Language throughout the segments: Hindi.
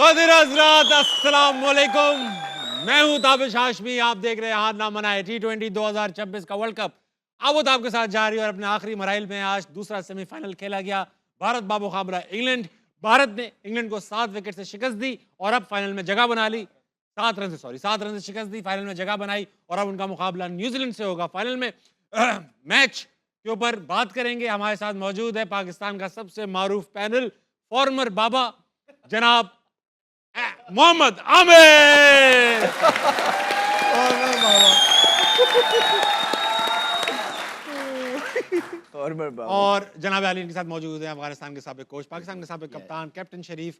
क़ादिर हज़रात अस्सलाम वालेकुम। मैं हूं ताबिश हाशमी। आप देख रहे हैं हार ना मनाए T20 2026 का वर्ल्ड कप अब आपके साथ जारी और अपने आखिरी मराइल में आज दूसरा सेमीफाइनल खेला गया। भारत बामुकाबला इंग्लैंड। भारत ने इंग्लैंड को 7 विकेट से शिकस्त दी और अब फाइनल में जगह बना ली। 7 रन से शिकस्त दी, फाइनल में जगह बनाई और अब उनका मुकाबला न्यूजीलैंड से होगा फाइनल में। मैच के ऊपर बात करेंगे। हमारे साथ मौजूद है पाकिस्तान का सबसे मारूफ पैनल, फॉर्मर बाबा जनाब मोहम्मद आमिर। और जनाब अली के साथ मौजूद है अफगानिस्तान के साबिक कोच, पाकिस्तान के साबिक कप्तान, कैप्टन शरीफ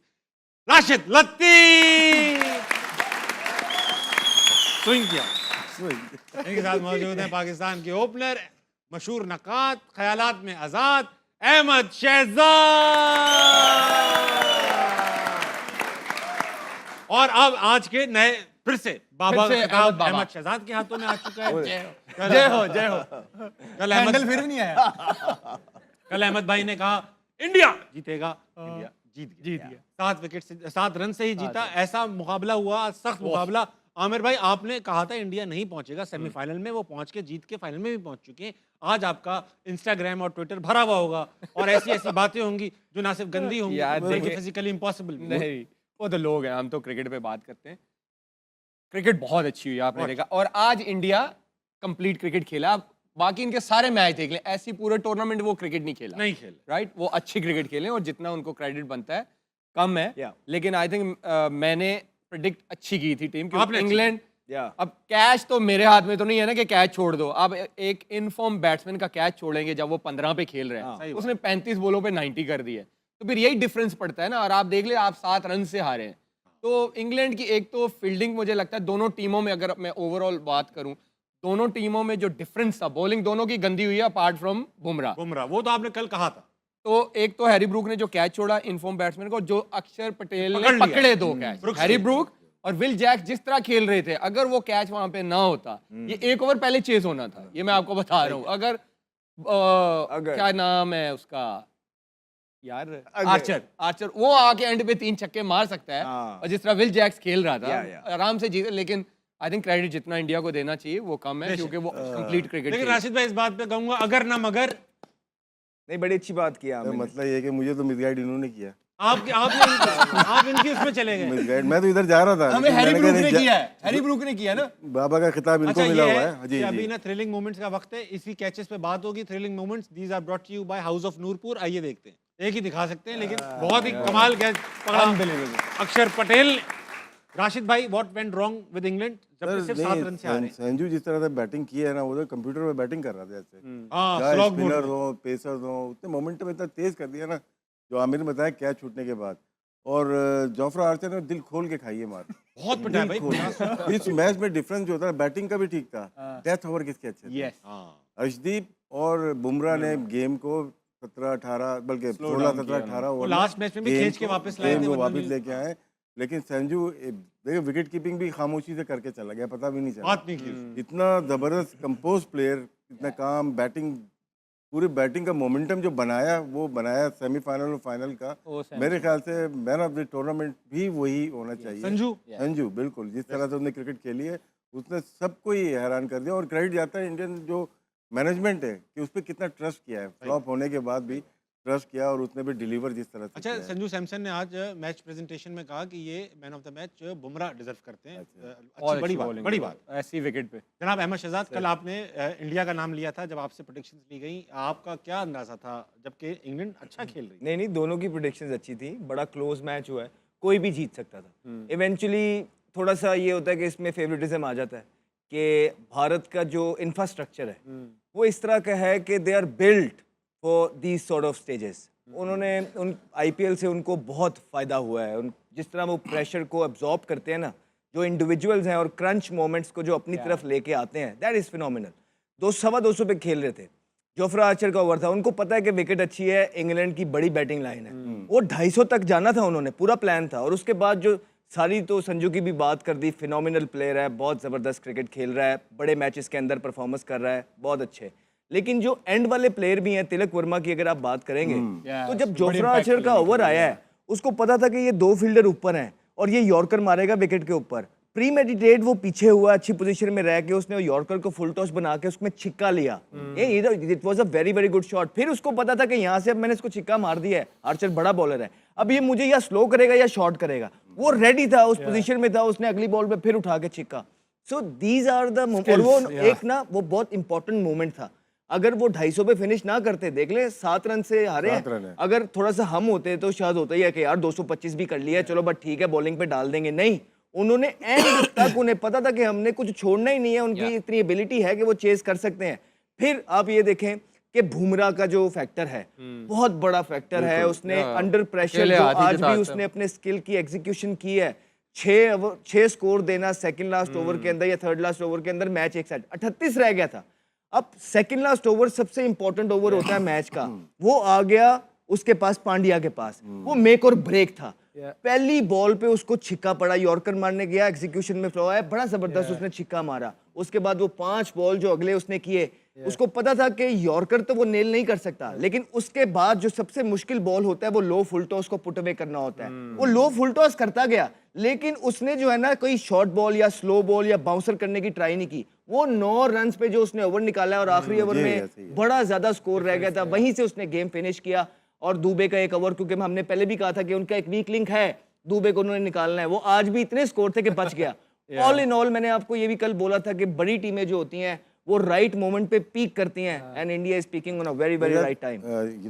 राशिद लतीफ। स्विंग किया। इनके साथ मौजूद है पाकिस्तान के ओपनर, मशहूर नकात, ख्यालात में आजाद, अहमद शहजाद। और अब आज के नए फिर से बाबा अहमद शहजाद के हाथों में आ चुका है। जय हो जय हो। कल अहमद फिर नहीं आया। कल अहमद भाई ने कहा इंडिया जीतेगा, इंडिया जीत गया। 7 रन से ही जीता। ऐसा मुकाबला हुआ, सख्त मुकाबला। आमिर भाई, आपने कहा था इंडिया नहीं पहुंचेगा सेमीफाइनल में, वो पहुंच के जीत के फाइनल में भी पहुंच चुके हैं। आज आपका इंस्टाग्राम और ट्विटर भरा हुआ होगा और ऐसी ऐसी बातें होंगी जो ना सिर्फ गंदी होंगी बल्कि फिजिकली इम्पॉसिबल। नहीं, वो तो लोग हैं, हम तो क्रिकेट पे बात करते हैं। क्रिकेट बहुत अच्छी हुई आपने देखा, और आज इंडिया कंप्लीट क्रिकेट खेला। बाकी इनके सारे मैच देख लें, ऐसी पूरे टूर्नामेंट वो क्रिकेट नहीं खेला, नहीं खेल राइट। वो अच्छी क्रिकेट खेले और जितना उनको क्रेडिट बनता है कम है। लेकिन आई थिंक मैंने प्रेडिक्ट अच्छी की थी टीम, क्योंकि इंग्लैंड अब कैच तो मेरे हाथ में तो नहीं है ना कि कैच छोड़ दो। अब एक इनफॉर्म बैट्समैन का कैच छोड़ेंगे जब वो 15 पे खेल रहे हैं, उसने 35 बॉलों पे 90 कर दिए, तो फिर यही डिफरेंस पड़ता है ना। और आप देख ले, आप 7 रन से हारे हैं। तो इंग्लैंड की एक तो फील्डिंग, मुझे लगता है दोनों टीमों में, अगर मैं ओवरऑल बात करूं, दोनों टीमों में जो डिफरेंस था, बॉलिंग दोनों की गंदी हुई है अपार्ट फ्रॉम बुमराह। वो तो आपने कल कहा था। तो एक तो हैरी ब्रूक ने जो कैच छोड़ा इनफॉर्म बैट्समैन को, जो अक्षर पटेल ने पकड़े 2 कैच। हैरी ब्रूक और विल जैक्स जिस तरह खेल रहे थे, अगर वो कैच वहां पे ना होता, ये 1 ओवर पहले चेज होना था। ये मैं आपको बता रहा हूँ। अगर क्या नाम है उसका यार, आर्चर वो आके एंड पे 3 छक्के मार सकता है, और जिस तरह विल जैक्स खेल रहा था आराम से जीते। लेकिन आई थिंक क्रेडिट जितना इंडिया को देना चाहिए वो कम है, क्योंकि वो कंप्लीट क्रिकेट। लेकिन राशिद भाई, इस बात पे कहूंगा अगर ना मगर नहीं, बड़ी अच्छी बात किया। मतलब ये कि मुझे तो मिसगाइड इन्होंने किया। आप इनकी उसमें चले गए। मिसगाइड, मैं तो इधर जा रहा था। हमें हैरी ब्रूक ने किया है, हैरी ब्रूक ने किया ना। बाबा का खिताब इनको मिला हुआ है। जी, अभी ना थ्रिलिंग मोमेंट्स का वक्त है, इसी कैचेस पे बात होगी। Thrilling moments these are brought to you by house of Noorpur. आइए देखते हैं, एक ही दिखा सकते हैं लेकिन बहुत ही कमाल कैच पकड़ा अक्षर पटेल। राशिद भाई, what went wrong with England जब सिर्फ 7 रन से हारे? संजू जिस तरह से बैटिंग की है ना, वो तो कंप्यूटर पे बैटिंग कर रहा था ऐसे। स्पिनर हो, पेसर हो, उतने मोमेंटम इतना तेज कर दिया ना, जो आमिर ने बताया कैच छूटने के बाद। और जोफ्रा आर्चर ने दिल खोल के खाई है मार, बहुत पिटा भाई। इस मैच में डिफरेंस जो था, बैटिंग का भी ठीक था, डेथ ओवर किसके अच्छे थे। अर्शदीप और बुमराह ने गेम को 17-18 बल्कि 16-17-18 ओवर लास्ट मैच में भी खींच के वापस लाए थे, वापस लेके आए। लेकिन संजू देखिए विकेट कीपिंग भी खामोशी से करके चला गया, पता भी नहीं चला। इतना जबरदस्त कंपोज प्लेयर, इतना काम, बैटिंग, पूरी बैटिंग का मोमेंटम जो बनाया, वो बनाया सेमीफाइनल और फाइनल का। मेरे ख्याल से मैन ऑफ द टूर्नामेंट भी वही होना चाहिए। संजू बिल्कुल, जिस तरह से उसने क्रिकेट खेली है, उसने सबको ही हैरान कर दिया। और क्रेडिट जाता है इंडियन जो मैनेजमेंट है कि उस पर कितना ट्रस्ट किया है, फ्लॉप होने के बाद भी ट्रस्ट किया, और उसने भी डिलीवर जिस तरह से। अच्छा, संजू सैमसन ने आज मैच प्रेजेंटेशन में कहा कि ये man of the match Bumrah deserve करते हैं। बड़ी बात ऐसी विकेट पे। जनाब अहमद शहजाद, कल आपने इंडिया का नाम लिया था जब आपसे प्रेडिक्शंस ली गई, आपका क्या अंदाजा था जबकि इंग्लैंड अच्छा खेल रही? नहीं, दोनों की प्रेडिक्शंस अच्छी थी। बड़ा क्लोज मैच हुआ है, कोई भी जीत सकता था। इवेंचुअली थोड़ा सा ये होता है कि इसमें फेवरेटिज्म आ जाता है कि भारत का जो इंफ्रास्ट्रक्चर है वो इस तरह का है कि they are built for these sort of stages. उन्होंने उन IPL से उनको बहुत फ़ायदा हुआ है। जिस तरह वो प्रेशर को अब्जॉर्ब करते हैं ना, जो इंडिविजुअल्स हैं, और क्रंच मोमेंट्स को जो अपनी तरफ लेके आते हैं, दैट इज़ फिनोमिनल। 200 पे खेल रहे थे, जोफ्रा आर्चर का ओवर था, उनको पता है कि विकेट अच्छी है, इंग्लैंड की बड़ी बैटिंग लाइन है, वो 250 तक जाना था, उन्होंने पूरा प्लान था। और उसके बाद जो सारी, तो संजू की भी बात कर दी, फिनोमिनल प्लेयर है, बहुत ज़बरदस्त क्रिकेट खेल रहा है, बड़े मैचेस के अंदर परफॉर्मेंस कर रहा है, बहुत अच्छे। लेकिन जो एंड वाले प्लेयर भी हैं, तिलक वर्मा की अगर आप बात करेंगे, तो जब जोफ्रा आर्चर का ओवर आया है, उसको पता था कि ये 2 फील्डर ऊपर हैं और ये यॉर्कर मारेगा विकेट के ऊपर। प्री मेडिटेट वो पीछे हुआ, अच्छी पोजीशन में रह के उसने यॉर्कर को फुल टॉस बना के उसमें छिक्का लिया। It was a very very good shot. फिर उसको पता था कि यहाँ से अब मैंने इसको छिक्का मार दिया है, आर्चर बड़ा बॉलर है, अब ये मुझे या स्लो करेगा या शॉर्ट करेगा। वो रेडी था, उस पोजीशन में था, उसने अगली बॉल पे फिर उठा के छिक्का। सो दीज आर द और वो एक ना वो बहुत इंपॉर्टेंट मोमेंट था। अगर वो 250 पे फिनिश ना करते, देख ले 7 रन से हारे हैं। अगर थोड़ा सा हम होते तो शायद होता ही है कि यार 225 भी कर लिया, चलो बट ठीक है बॉलिंग पे डाल देंगे। नहीं, उन्होंने एंड तक उन्हें पता था कि हमने कुछ छोड़ना ही नहीं है, उनकी इतनी एबिलिटी है कि वो चेस कर सकते हैं। फिर आप ये देखें कि बुमराह का जो फैक्टर है बहुत बड़ा फैक्टर है। उसने अंडर प्रेशर जो आज भी उसने अपने स्किल की एग्जीक्यूशन की है। 6 स्कोर देना सेकंड लास्ट ओवर के अंदर या थर्ड लास्ट ओवर के अंदर, मैच एक साइड 38 रह गया था। अब सेकंड लास्ट ओवर सबसे इंपॉर्टेंट ओवर होता है मैच का, वो आ गया उसके पास, पांड्या के पास। वो मेक और ब्रेक था। पहली बॉल पे उसको छिक्का पड़ा, यॉर्कर मारने गया, एग्जीक्यूशन में फ्लॉ आया, बड़ा जबरदस्त उसने छिक्का मारा। उसके बाद वो 5 बॉल जो अगले उसने किए, उसको पता था कि यॉर्कर तो वो नेल नहीं कर सकता, लेकिन उसके बाद जो सबसे मुश्किल बॉल होता है वो लो फुल टॉस को पुट अवे करना होता है। वो लो फुल टॉस करता गया, लेकिन उसने जो है ना कोई शॉर्ट बॉल या स्लो बॉल या बाउंसर करने की ट्राई नहीं की। वो 9 रन पे जो उसने ओवर निकाला और आखिरी ओवर में बड़ा ज्यादा स्कोर रह गया था, वहीं से उसने गेम फिनिश किया। और दुबे का एक ओवर, क्योंकि हमने पहले भी कहा था कि उनका एक वीक लिंक है, दुबे को उन्होंने निकालना है, वो आज भी इतने स्कोर थे कि बच गया। ऑल इन ऑल मैंने आपको ये भी कल बोला था कि बड़ी टीमें जो होती हैं वो राइट मोमेंट पे पीक करती हैं, and India is peeking on a very very right time.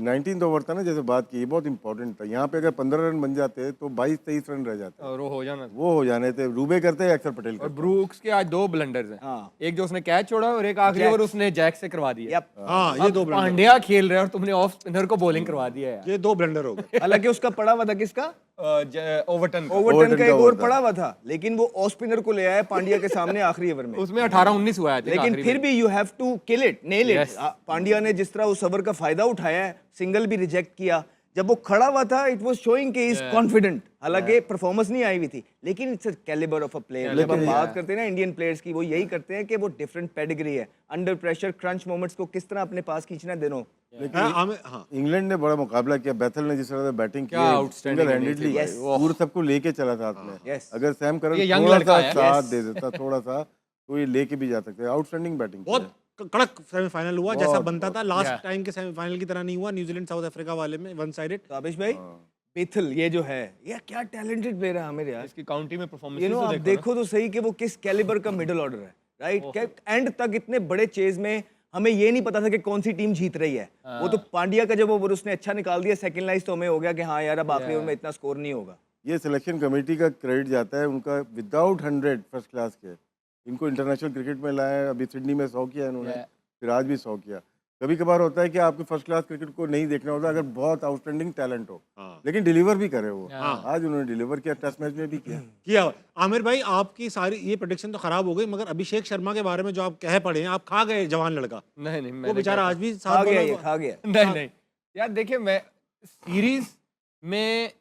19th over था ना, जैसे बात की, ये बहुत इंपॉर्टेंट था। यहाँ पे अगर 15 रन बन जाते तो 22-23 रन रह जाते, और वो हो जाना था। वो हो जाने थे। रूबे करते हैं, अक्षर पटेल और करते। ब्रूक्स के आज 2 ब्लंडर्स हैं। हाँ। एक जो उसने कैच छोड़ा और एक आखिरी ओवर उसने जैक से करवा दिया। Yep. हाँ, ये 2 ब्लंडर, पांड्या खेल रहे हैं और तुमने ऑफ स्पिनर को बॉलिंग करवा दिया है। ये 2 ब्लंडर हो गए। हालांकि उसका पड़ा हुआ था किसका, ओवरटन ओवरटन का एक ओवर पड़ा हुआ था, लेकिन वो ऑफ स्पिनर को ले आया पांड्या के सामने आखिरी ओवर में। उसमें 18-19 हुआ है। लेकिन फिर भी you have to kill it, nail it. Pandya ने जिस तरह उस ओवर का फायदा उठाया है, सिंगल भी रिजेक्ट किया, जब वो खड़ा हुआ था इट वाज शोइंग कि इज कॉन्फिडेंट। हालांकि परफॉर्मेंस नहीं आई हुई थी, लेकिन it's a calibre of a player. जब हम बात करते हैं ना इंडियन प्लेयर्स की, वो यही करते हैं कि वो डिफरेंट पेडिग्री है, अंडर प्रेशर क्रंच मोमेंट्स को किस तरह अपने पास खींचना देनो। हाँ, इंग्लैंड ने बड़ा मुकाबला किया। बैथल ने जिस तरह से बैटिंग की, outstanding सिंगल हैंडेडली पूरे सबको लेके चला था आपने। अगर सैम करन थोड़ा सा साथ दे देता, थोड़ा सा, तो ये लेके भी जा सकते। आउटस्टैंडिंग बैटिंग, बहुत कड़क सेमीफाइनल हुआ, जैसा बनता था। लास्ट टाइम के सेमीफाइनल की तरह नहीं हुआ, न्यूजीलैंड साउथ अफ्रीका वाले में वन साइडेड। ताबिश भाई, बेथल ये जो है, ये क्या टैलेंटेड प्लेयर है आमिर यार। इसकी काउंटी में परफॉर्मेंस यू नो आप देखो तो सही कि वो किस कैलिबर का मिडिल ऑर्डर है, राइट। एंड तक इतने बड़े चेज में हमें ये नहीं पता था कि कौन सी टीम जीत रही है। वो तो पांड्या का जब ओवर उसने अच्छा निकाल दिया सेकंड लाइस, तो हमें हो गया कि हाँ यार अब आखिरी ओवर में इतना स्कोर नहीं होगा। ये सिलेक्शन कमेटी का क्रेडिट जाता है उनका। विदाउट 100 फर्स्ट क्लास के इनको इंटरनेशनल क्रिकेट में लाए। अभी सिडनी में 100 किया इन्होंने, फिर आज भी 100 किया। कभी कभार होता है कि आपको फर्स्ट क्लास क्रिकेट को नहीं देखना होता अगर बहुत आउटस्टैंडिंग टैलेंट हो, लेकिन डिलीवर भी करे वो। आज उन्होंने डिलीवर किया, टेस्ट मैच में भी किया। आमिर भाई, आपकी सारी ये प्रेडिक्शन तो खराब हो गई, मगर अभिषेक शर्मा के बारे में जो आप कह पड़े हैं, आप खा गए जवान लड़का। नहीं, वो बेचारा आज भी खा गया। नहीं यार, देखिए मैं सीरीज में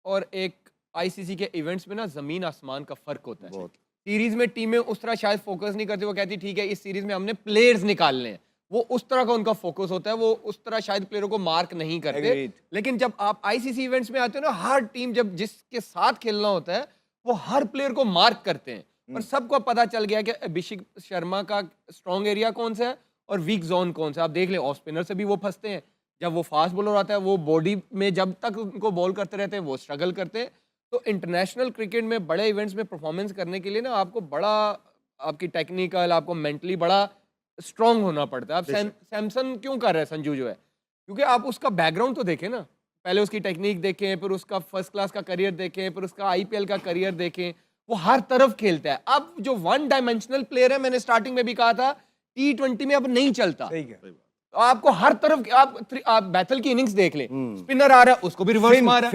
और एक आईसीसी के इवेंट्स में ना जमीन आसमान का फर्क होता है। सीरीज में टीमें उस तरह शायद फोकस नहीं करती, वो कहती ठीक है इस सीरीज में हमने प्लेयर्स निकालने हैं, वो उस तरह का उनका फोकस होता है, वो उस तरह शायद प्लेयरों को मार्क नहीं करते। लेकिन जब आप आईसीसी इवेंट्स में आते हो ना, हर टीम जब जिसके साथ खेलना होता है वो हर प्लेयर को मार्क करते हैं। और सबको पता चल गया कि अभिषेक शर्मा का स्ट्रॉन्ग एरिया कौन सा है और वीक जोन कौन सा है। आप देख लें, ऑफ स्पिनर से भी वो फंसते हैं। जब वो फास्ट बॉलर आता है, वो बॉडी में जब तक उनको बॉल करते रहते हैं वो स्ट्रगल करते हैं। तो इंटरनेशनल क्रिकेट में बड़े इवेंट्स में परफॉर्मेंस करने के लिए ना आपको बड़ा, आपकी टेक्निकल, आपको मेंटली बड़ा स्ट्रांग होना पड़ता है। आप सैमसन क्यों कर रहे हैं संजू जो है, क्योंकि आप उसका बैकग्राउंड तो देखें ना, पहले उसकी टेक्निक देखें, फिर उसका फर्स्ट क्लास का करियर देखें, फिर उसका आईपीएल का करियर देखें। वो हर तरफ खेलता है। अब जो वन डायमेंशनल प्लेयर है, मैंने स्टार्टिंग में भी कहा था, T20 में अब नहीं चलता। तो आपको हर तरफ, आप बैथल की इनिंग्स देख ले, स्पिनर आ रहा है उसको भी रिवर्स मारा,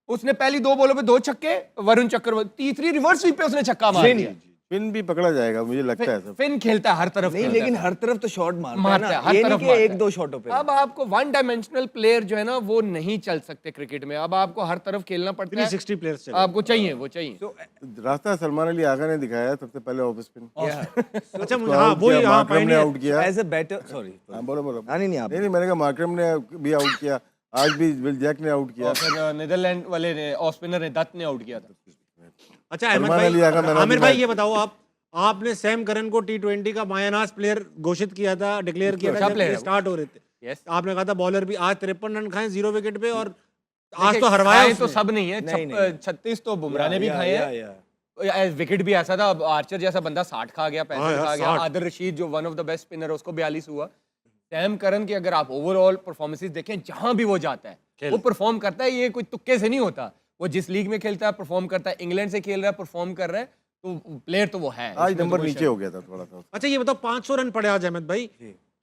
उसने पहली 2 बॉलों पे 2 छक्के, वरुण चक्रवर्ती तीसरी रिवर्स स्वीप पे उसने छक्का मार दिया। फिन भी पकड़ा जाएगा मुझे लगता है सब। फिन खेलता है हर तरफ नहीं, लेकिन हर तरफ तो शॉट मारता है, हर ये तरफ नहीं कि 1-2 शॉटों पे। अब आपको वन डायमेंशनल प्लेयर जो है ना वो नहीं चल सकते क्रिकेट में। अब आपको हर तरफ खेलना पड़ता है। 360 प्लेयर्स आपको चाहिए, वो चाहिए। रास्ता सलमान अली आगा ने दिखाया सबसे पहले ऑफ स्पिन। अच्छा, मुझे हाँ वो यहाँ मार्करम ने आउट किया एज अ बैटर। सॉरी, बोलो। नहीं आप नहीं, मैंने कहा मार्करम ने भी आउट किया, आज भी विल जैक ने आउट किया, फिर नीदरलैंड वाले ने ऑफ स्पिनर ने दत्त ने आउट किया था। अच्छा अहमद फरमान अली आगा भाई, मैन ऑफ द आमिर भाई मैच। ये बताओ आप, आपने सैम करन को टी20 का मायानाज प्लेयर घोषित किया था, डिक्लेयर किया था अच्छा जब player ये है वो। स्टार्ट हो रहे थे। Yes. आपने कहा था बॉलर भी आज 53 रन खाए 0 विकेट पे, और आज तो देखिए, हरवाया खाए तो उसने। सब नहीं है, नहीं, नहीं। 36 तो बुमराह ने भी या, खाए या, हैं। या। विकेट भी ऐसा था, अब आर्चर जैसा बंदा 60 खा गया, 65 हाँ यार, खा गया, 60। आदिल रशीद जो one of the best spinner है उसको 42 हुआ। सैम करन की अगर आप ओवरऑल परफॉर्मेंसेस देखें, जहां भी वो जाता है वो परफॉर्म करता है, ये कोई तुक्के से नहीं होता। वो जिस लीग में खेलता है परफॉर्म करता है, इंग्लैंड से खेल रहा है परफॉर्म कर रहा है, तो प्लेयर तो वो है। आज इसमें तो नंबर कोई नीचे शक हो गया था थोड़ा सा। अच्छा ये बताओ 500 रन पड़े आज अहमद भाई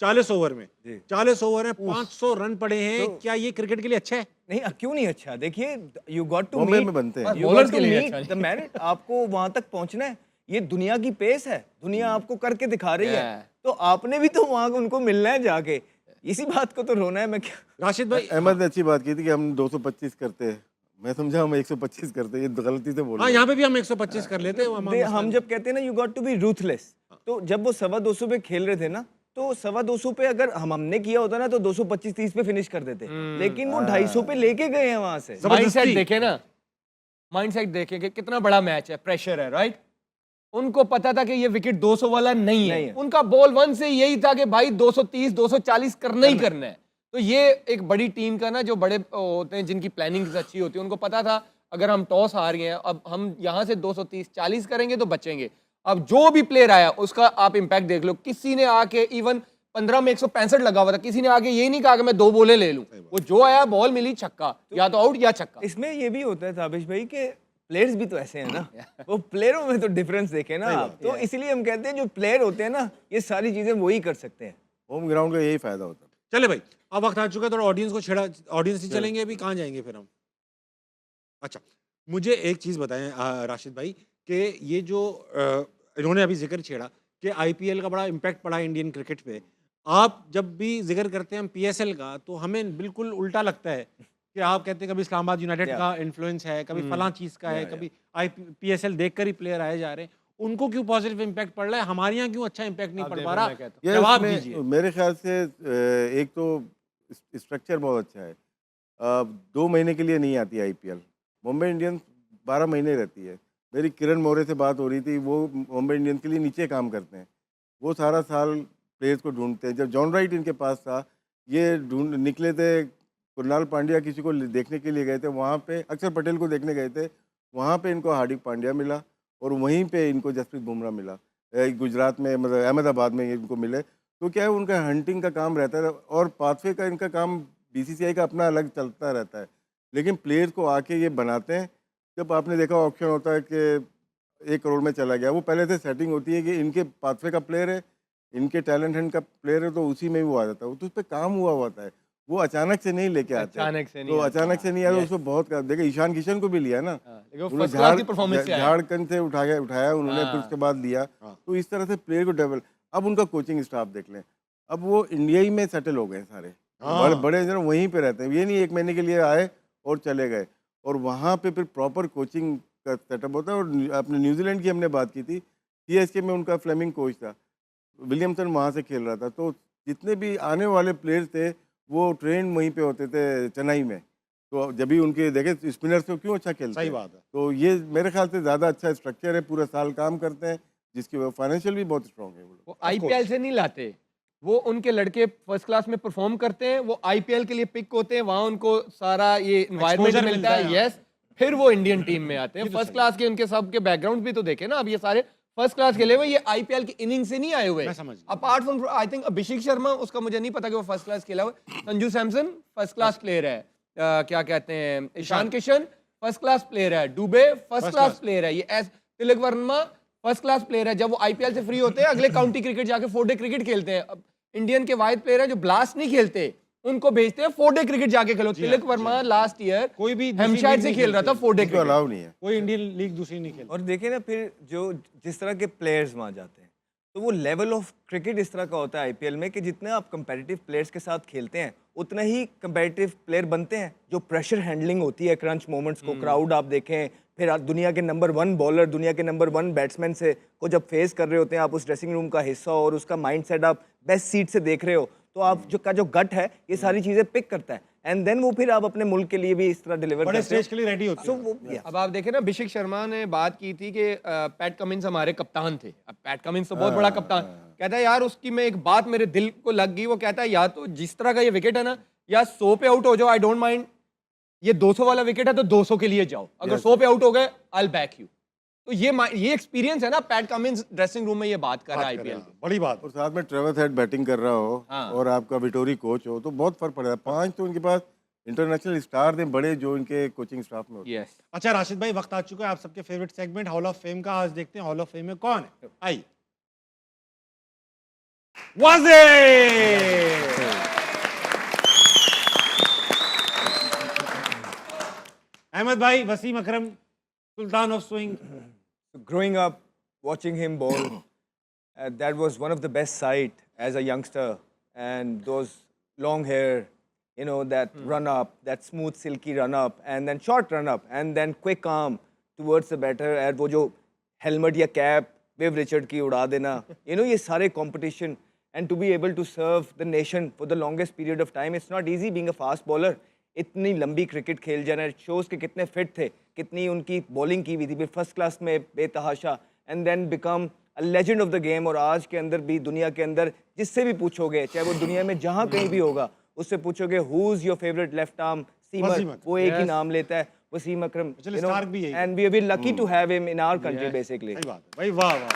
40 ओवर में, 40 ओवर में 500 रन पड़े हैं, क्या ये क्रिकेट के लिए अच्छा है? नहीं, क्यों नहीं अच्छा? देखिए, यू गॉट टू बॉम्बे में बनते हैं। यू bowlers गॉट के टू लिए मीट अच्छा नहीं। The merit. आपको वहां तक पहुंचना है, ये दुनिया की पेस है, दुनिया आपको करके दिखा रही है, Yeah. तो आपने भी तो वहां उनको मिलना है जाके। इसी बात को तो रोना है। मैं क्या राशिद भाई, अहमद ने अच्छी बात की थी कि हम 225 करते हैं, मैं समझा हम 125 करते हैं, ये गलती से बोल हाँ रहे यहाँ पे भी हम 125 कर लेते हैं। हम जब कहते हैं ना you got to be ruthless, तो जब वो 225 पे खेल रहे थे ना, तो 225 पे अगर हमने किया होता ना तो 225-30 पे फिनिश कर देते, लेकिन वो 250 पे लेके गए हैं वहां से। माइंडसेट देखे ना, माइंडसेट देखे कि कितना बड़ा मैच है, प्रेशर है, राइट? उनको पता था कि ये विकेट 200 वाला नहीं है, उनका बॉल वन से यही था कि भाई 230 240 करना ही करना है। तो ये एक बड़ी टीम का ना, जो बड़े होते हैं जिनकी प्लानिंग अच्छी होती है, उनको पता था अगर हम टॉस हार गए हैं, अब हम यहाँ से 230 40 करेंगे तो बचेंगे। अब जो भी प्लेयर आया उसका आप इम्पैक्ट देख लो, किसी ने आके इवन 15 में 165 लगा हुआ था, किसी ने आके यही नहीं कहा कि मैं 2 बॉलें ले लूं, वो जो आया बॉल मिली छक्का, या तो आउट या छक्का। इसमें ये भी होता है ताबिश भाई के प्लेयर्स भी तो ऐसे हैं ना, वो प्लेयरों में तो डिफरेंस देखे ना आप, तो इसलिए हम कहते हैं जो प्लेयर होते हैं ना, ये सारी चीजें वही कर सकते हैं। होम ग्राउंड का यही फायदा होता है। चले भाई, अब वक्त आ चुका है, थोड़ा ऑडियंस को छेड़ा, ऑडियंस ही चलेंगे अभी, कहाँ जाएंगे फिर हम? अच्छा मुझे एक चीज़ बताएं राशिद भाई, कि ये जो इन्होंने अभी जिक्र छेड़ा कि आईपीएल का बड़ा इम्पैक्ट पड़ा है इंडियन क्रिकेट पे, आप जब भी जिक्र करते हैं हम पीएसएल का, तो हमें बिल्कुल उल्टा लगता है कि आप कहते हैं कभी इस्लामाबाद यूनाइटेड का इन्फ्लुएंस है, कभी फलां चीज़ का है, कभी पीएसएल देखकर ही प्लेयर आए जा रहे हैं। उनको क्यों पॉजिटिव इम्पैक्ट पड़ रहा है, हमारे यहाँ क्यों अच्छा इम्पैक्ट नहीं पड़ पा रहा? ये जवाब इसमें दीजिए। मेरे ख्याल से एक तो स्ट्रक्चर बहुत अच्छा है। 2 महीने के लिए नहीं आती आईपीएल, मुंबई इंडियंस 12 महीने रहती है। मेरी किरण मोरे से बात हो रही थी, वो मुंबई इंडियंस के लिए नीचे काम करते हैं, वो सारा साल प्लेयर्स को ढूंढते हैं। जब जॉन राइट इनके पास था, ये ढूंढ निकले थे, कुणाल पांड्या किसी को देखने के लिए गए थे, वहाँ पे अक्षर पटेल को देखने गए थे, वहाँ पे इनको हार्दिक पांड्या मिला, और वहीं पे इनको जसप्रीत बुमराह मिला। गुजरात में मतलब अहमदाबाद में इनको मिले, तो क्या है उनका हंटिंग का काम रहता है, और पाथवे का इनका काम बीसीसीआई का अपना अलग चलता रहता है, लेकिन प्लेयर्स को आके ये बनाते हैं। जब आपने देखा ऑप्शन होता है कि 1 करोड़ में चला गया, वो पहले से सेटिंग होती है कि इनके पाथवे का प्लेयर है, इनके टैलेंट हंट का प्लेयर है, तो उसी में ही वो आ जाता है, तो उस पर काम हुआ होता है, वो अचानक से नहीं लेके आते। अचानक से नहीं तो आता। अचानक से नहीं आता, उसको बहुत देखिए ईशान किशन को भी लिया ना, लेकिन वो उन्होंने first class की performance से आया। झारखंड से उठाया उन्होंने, फिर उसके बाद लिया। तो इस तरह से प्लेयर को डेवलप, अब उनका कोचिंग स्टाफ देख लें, अब वो इंडिया ही में सेटल हो गए सारे, बड़े जन वहीं पे रहते हैं, ये नहीं 1 महीने के लिए आए और चले गए, और वहाँ पे फिर प्रॉपर कोचिंग का सेटअप होता है। और अपने न्यूजीलैंड की हमने बात की थी, सीएसके में उनका फ्लेमिंग कोच था, विलियमसन वहाँ से खेल रहा था, तो जितने भी आने वाले प्लेयर्स थे वो ट्रेन वहीं पे होते थे चेन्नई में, तो जब भी उनके देखे स्पिनर्स को क्यों अच्छा खेलते सही हैं। बात है। तो ये मेरे ख्याल से ज़्यादा अच्छा स्ट्रक्चर है, पूरा साल काम करते हैं, जिसकी वजह फाइनेंशियल भी बहुत स्ट्रॉन्ग है। वो आईपीएल से नहीं लाते, वो उनके लड़के फर्स्ट क्लास में परफॉर्म करते हैं, वो आईपीएल के लिए पिक होते हैं, वहां उनको सारा ये एनवायरनमेंट Exposure मिलता है, मिलता है। यस, फिर वो इंडियन टीम में आते हैं। फर्स्ट क्लास के उनके सबके बैकग्राउंड भी तो देखे ना, अब ये सारे फर्स्ट क्लास खेले हुए, ये आईपीएल की इनिंग से नहीं आए हुए। मैं समझ गया। Apart from I think Abhishek Sharma, उसका मुझे नहीं पता कि वो फर्स्ट क्लास खेला हुआ है। Sanju Samson first class player है, क्या कहते हैं, Ishan Kishan first class player है, दुबे फर्स्ट क्लास प्लेयर है, ये Tilak Varma first class player है। जब वो आईपीएल से फ्री होते हैं, अगले काउंटी क्रिकेट जाके 4 डे क्रिकेट खेलते हैं। अब इंडियन के वाहिद प्लेयर है जो ब्लास्ट नहीं खेलते, उनको भेजते हैं 4 डे क्रिकेट जाके खेलो। तिलक वर्मा लास्ट ईयर कोई भी दूसरी हेमशायर लीग से नहीं खेल रहा था खेलते। 4 डे तो क्रिकेट। अलाउ नहीं है। कोई इंडियन लीग दूसरी नहीं खेलती। और देखें ना फिर जो जिस तरह के प्लेयर्स वहाँ जाते हैं, तो वो लेवल ऑफ क्रिकेट इस तरह का होता है आईपीएल में कि जितने आप कंपेटिटिव प्लेयर्स के साथ खेलते हैं, उतना ही कंपेटिटिव प्लेयर बनते हैं। जो प्रेशर हैंडलिंग होती है क्रंच मोमेंट्स को, क्राउड आप देखें, फिर आप दुनिया के नंबर 1 बॉलर, दुनिया के नंबर 1 बैट्समैन से को जब फेस कर रहे होते हैं, आप उस ड्रेसिंग रूम का हिस्सा और उसका माइंडसेट आप बेस्ट सीट से देख रहे हो, तो आप जो गट है, ये सारी चीज़ें पिक करता है। एंड देन वो फिर आप अपने मुल्क के लिए भी इस तरह डिलीवर बड़े करते हो। स्टेज के लिए रेडी होते So हैं। वो yeah. अब आप देखें ना, अभिषेक शर्मा ने बात की थी कि पैट कमिंस हमारे कप्तान थे। अब पैट कमिंस तो बहुत बड़ा कप्तान, कहता है यार उसकी में एक बात मेरे दिल को लग गई। वो कहता है या तो जिस तरह का ये विकेट है ना, या 100 पे आउट हो जाओ, आई डोंट माइंड। ये 200 वाला विकेट है तो 200 के लिए जाओ, अगर 100 पे आउट हो गए आई विल बैक यू। तो ये एक्सपीरियंस है ना, पैट कमिंस ड्रेसिंग रूम में ये बात कर रहा है आईपीएल की। बड़ी बात। और साथ में ट्रेविस हेड बैटिंग कर रहा हो और आपका विटोरी कोच हो तो बहुत फर्क पड़ेगा। 5 तो इनके पास इंटरनेशनल स्टार थे बड़े जो इनके कोचिंग स्टाफ में होते हैं। यस, अच्छा राशिद भाई, वक्त आ चुका है आप सबके favourite segment hall of fame का। आज देखते हैं हॉल ऑफ फेम में कौन है। आइए। वाज़े अहमद भाई, Wasim Akram, sultan of swing. Growing up, watching him bowl, that was one of the best sight as a youngster. And those long hair, you know, that run up, that smooth, silky run up, and then short run up, and then quick arm towards the batter. And वो जो helmet या cap, Viv Richard की उड़ा देना, you know, ये सारे competition. And to be able to serve the nation for the longest period of time, it's not easy being a fast bowler. इतनी लंबी क्रिकेट खेल जाना, शोज के कितने फिट थे, कितनी उनकी बॉलिंग की हुई थी, फिर फर्स्ट क्लास में बेतहाशा, and then become a legend of the game. और आज के अंदर भी, दुनिया के अंदर जिससे भी पूछोगे, चाहे वो दुनिया में जहाँ कहीं भी होगा, उससे पूछोगे who is your favourite left arm seamer, वो एक ही नाम लेता है, वसीम अकरम। चलिए, स्टार्क भी यही है। And we are lucky to have him in our country basically. सही बात है भाई, वाह वाह।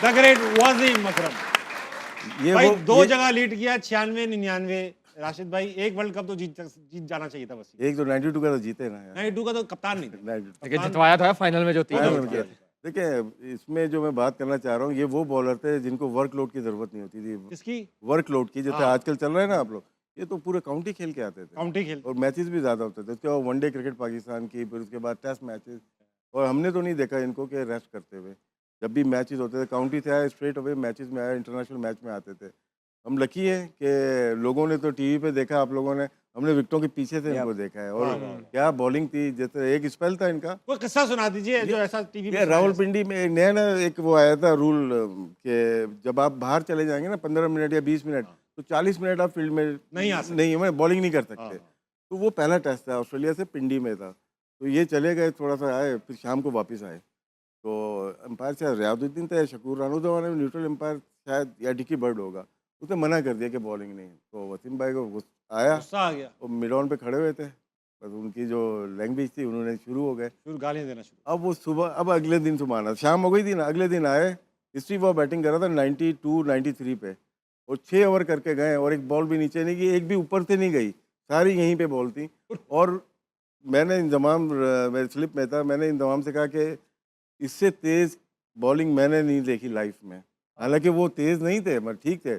द ग्रेट वसीम अकरम ये भाई, वो दो ये- जगह लीड किया, 96 99। राशिद भाई, एक वर्ल्ड कप तो जीत जाना चाहिए था वसीम। एक तो 92 का तो जीते ना यार। 92 का तो कप्तान नहीं था। 92 लेकिन जितवाया था फाइनल में जो फाइनल 3 में किया। देखिए इसमें जो मैं बात करना चाह रहा हूँ, ये वो बॉलर थे जिनको वर्कलोड की जरूरत नहीं होती थी। किसकी? वर्कलोड की, जैसे आजकल चल रहा है ना आप लोग, ये तो पूरे काउंटी खेल के आते थे काउंटी खेल। और मैचेस भी ज़्यादा होते थे। उसके बाद वनडे क्रिकेट पाकिस्तान की, फिर उसके बाद टेस्ट मैचेस, और हमने तो नहीं देखा इनको कि रेस्ट करते हुए। जब भी मैचेस होते थे, काउंटी से आए स्ट्रेट अवे मैचेस में आए, इंटरनेशनल मैच में आते थे। हम लकी हैं कि लोगों ने तो टीवी पे देखा, आप लोगों ने, हमने विकेटों के पीछे से इनको देखा है। और क्या बॉलिंग थी, जैसे एक स्पेल था इनका। कोई किस्सा सुना दीजिए जो ऐसा टीवी पे। रावलपिंडी में एक नया ना एक वो आया था रूल कि जब आप बाहर चले जाएंगे ना 15 मिनट या 20 मिनट, तो 40 मिनट आप फील्ड में नहीं आ सकते। नहीं, मैं बॉलिंग नहीं कर सकते। तो वो पहला टेस्ट था, ऑस्ट्रेलिया से पिंडी में था। तो ये चले गए, थोड़ा सा आए, फिर शाम को वापस आए। तो अंपायर शायद रियाजुद्दीन था या शकूर रानू था, न्यूट्रल अंपायर शायद, या डिकी बर्ड होगा, उसने मना कर दिया कि बॉलिंग नहीं। तो वसीम भाई को आया, गुस्सा आ गया, वो मिड ऑन पे खड़े हुए थे, बस उनकी जो लैंग्वेज थी उन्होंने शुरू हो गए। फिर गालियां देना शुरू। अब वो सुबह, अब अगले दिन सुबह शाम हो गई थी ना, अगले दिन आए, हिस्ट्री वो बैटिंग कर रहा था 92 93 पे, और 6 ओवर करके गए और एक बॉल भी नीचे नहीं गई, एक भी ऊपर से नहीं गई, सारी यहीं पे बॉल थी। और मैंने इंतमाम, मेरे स्लिप में था, मैंने इंतमाम से कहा कि इससे तेज़ बॉलिंग मैंने नहीं देखी लाइफ में। हालांकि वो तेज़ नहीं थे, मगर ठीक थे,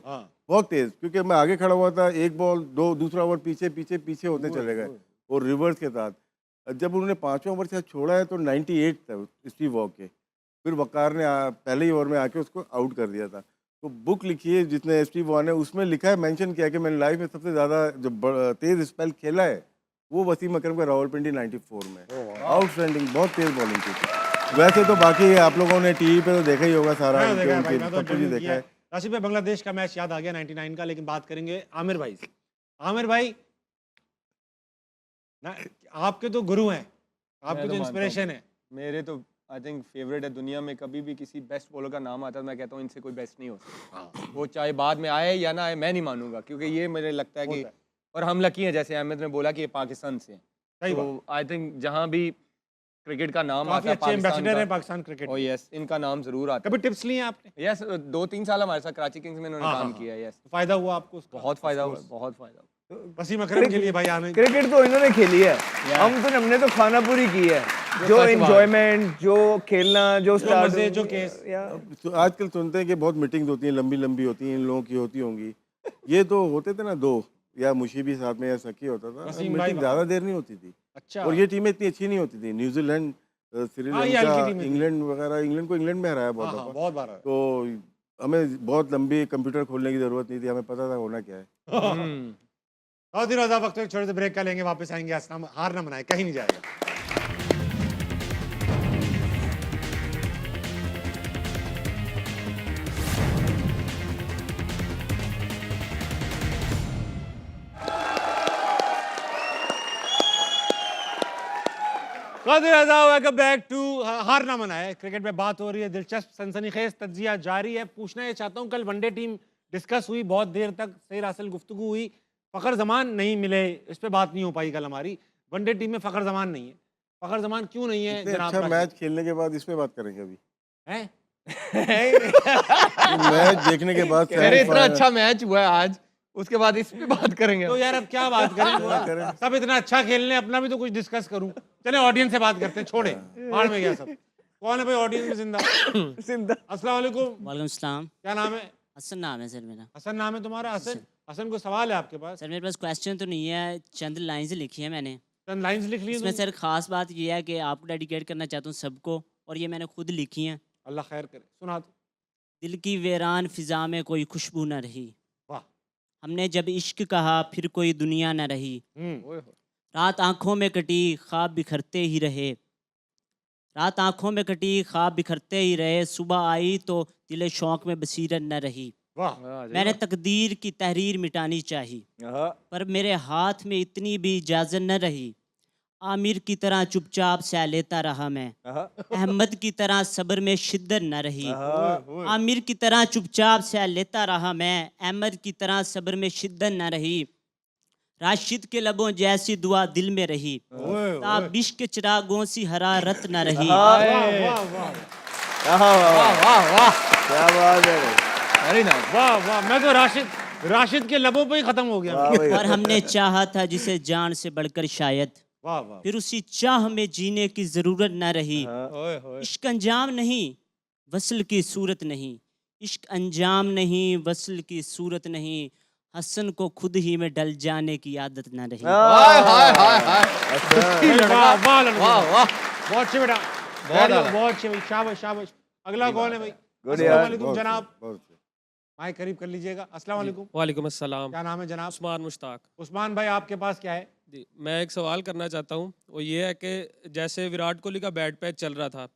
बहुत तेज़, क्योंकि मैं आगे खड़ा हुआ था, एक बॉल दो, दूसरा ओवर पीछे पीछे पीछे होते चले गए और रिवर्स के साथ। जब उन्होंने 5वां ओवर से छोड़ा है तो 98 था स्टीव वॉ के, फिर वकार ने पहले ही ओवर में आके उसको आउट कर दिया था। तो बुक लिखी है जिसने स्टीव वॉ ने, उसमें लिखा है, मेंशन किया कि मैंने लाइफ में सबसे ज़्यादा जो तेज़ स्पेल खेला है वो वसीम अकरम का रावलपिंडी 94 में। आउटस्टैंडिंग, बहुत तेज़ बॉलिंग की। वैसे तो बाकी आप लोगों ने टीवी पे तो देखा ही होगा सारा, सब कुछ ही देखा है। राशिद भाई, बांग्लादेश का मैच याद आ गया 99 का, लेकिन बात करेंगे आमिर भाई से। आमिर भाई ना, आपके तो गुरु हैं, आपके तो इंस्पिरेशन है। मेरे तो आई थिंक फेवरेट है। दुनिया में कभी भी किसी बेस्ट बॉलर का नाम आता है, मैं कहता हूँ इनसे कोई बेस्ट नहीं हो सकता। वो चाहे बाद में आए या ना आए, मैं नहीं मानूंगा, क्योंकि ये मुझे लगता है कि, और हम लकी हैं, जैसे अहमद ने बोला कि ये पाकिस्तान से हैं, तो आई थिंक जहाँ भी क्रिकेट का नाम आता है, अच्छे एम्बेसडर हैं पाकिस्तान क्रिकेट। ओ यस, इनका नाम जरूर आता है। कभी टिप्स लिए आपने? यस, 2-3 साल हमारे साथ कराची किंग्स में इन्होंने काम किया है। यस, फायदा हुआ आपको उसका? बहुत फायदा हुआ, बहुत फायदा हुआ। वसीम अकरम के लिए भाई आने क्रिकेट तो इन्होंने खेली है, हमने तो खाना पूरी की है, जो एंजॉयमेंट, जो खेलना, जो स्टार, जो केस। तो आजकल सुनते हैं कि बहुत मीटिंग्स होती हैं, लंबी लंबी होती हैं, इन लोगों की होती होंगी। ये तो होते थे ना 2, या मुशीबी साथ में या सकी होता था, मीटिंग ज़्यादा देर नहीं होती थी। अच्छा। और ये टीमें इतनी अच्छी नहीं होती थी, न्यूजीलैंड, श्रीलंका, इंग्लैंड वगैरह, इंग्लैंड को इंग्लैंड में हराया बहुत बार। तो हमें बहुत लंबी कंप्यूटर खोलने की जरूरत नहीं थी, हमें पता था होना क्या है। बहुत ही रोजा वक्त, छोटे से ब्रेक का लेंगे, वापस आएंगे। हार ना मनाए, कहीं नहीं जाएगा। वेलकम बैक टू हारना मना है। क्रिकेट में बात हो रही है, दिलचस्प सनसनीखेज तज्जिया जारी है। पूछना ये चाहता हूँ, कल वनडे टीम डिस्कस हुई, बहुत देर तक सही रासिल गुफ्तगू हुई। फ़खर जमान नहीं मिले, इस पे बात नहीं हो पाई कल हमारी। वनडे टीम में फ़खर जमान नहीं है। फ़खर जमान क्यों नहीं है इतने जनाब अच्छा राशिद? मैच खेलने के बाद इस पे बात करेंगे अभी। हैं? मैच देखने के बाद अरे इतना semi-final- अच्छा मैच हुआ है आज, उसके बाद इस पे बात करेंगे। तो यार अब क्या बात करें? सब इतना अच्छा खेल रहे हैं, अपना भी तो कुछ डिस्कस करूं। चले ऑडियंस से बात करते हैं, छोड़े बाहर में गया सब। कौन है भाई ऑडियंस में जिंदा? जिंदा। अस्सलाम वालेकुम। वालेकुम सलाम। क्या नाम है? हसन नाम है सर मेरा। हसन नाम है तुम्हारा? हसन, हसन को सवाल है आपके पास? सर मेरे पास क्वेश्चन तो नहीं है, चंद लाइंस लिखी है मैंने। चंद लाइंस लिख ली हैं इसमें तुमने? सर खास बात ये है कि आपको डेडिकेट करना चाहता हूँ सबको, और ये मैंने खुद लिखी हैं। अल्लाह खैर करे, सुना दो। दिल की वीरान फिजा में कोई खुशबू न रही, वाह। हमने जब इश्क कहा फिर कोई दुनिया न रही, रात आंखों में कटी ख्वाब बिखरते ही रहे, रात आंखों में कटी ख्वाब बिखरते ही रहे, सुबह आई तो दिल शौक में बसीरत न रही। वाह। मैंने तकदीर की तहरीर मिटानी चाही, पर मेरे हाथ में इतनी भी इजाज़त न रही। आमिर की तरह चुपचाप सह लेता रहा मैं, अहमद की तरह सब्र में शिद्दत न रही। आमिर की तरह चुपचाप सह लेता रहा मैं, अहमद की तरह सब्र में शिद्दत न रही। राशिद के लबों जैसी दुआ दिल में रही, ताबिश के चिरागों सी हरारत न रही। वाह वाह वाह क्या बात है। Very nice. वाह वाह। मैं तो राशिद के लबों पे ही खत्म हो गया। और हमने चाहा था जिसे जान से बढ़कर शायद, वाह वाह। फिर उसी चाह में जीने की जरूरत न रही। इश्क अंजाम नहीं वसल की सूरत नहीं, इश्क अंजाम नहीं वसल की सूरत नहीं, हसन को खुद ही में डल जाने की आदत न रही। हाय हाय हाय हाय। वाह वाह लड़का। वाह वाह। बहुत अच्छे बेटा, बहुत अच्छे भाई, शाबाश शाबाश। अगला कौन है भाई? अस्सलाम वालेकुम जनाब, बहुत से। माइक करीब कर लीजिएगा। अस्सलाम वालेकुम। वालेकुम अस्सलाम। क्या नाम है जनाब? उस्मान मुश्ताक। उस्मान भाई, आपके पास क्या है? जी, मैं एक सवाल करना चाहता हूँ। वो ये है कि जैसे विराट कोहली का बैट पैच चल रहा था,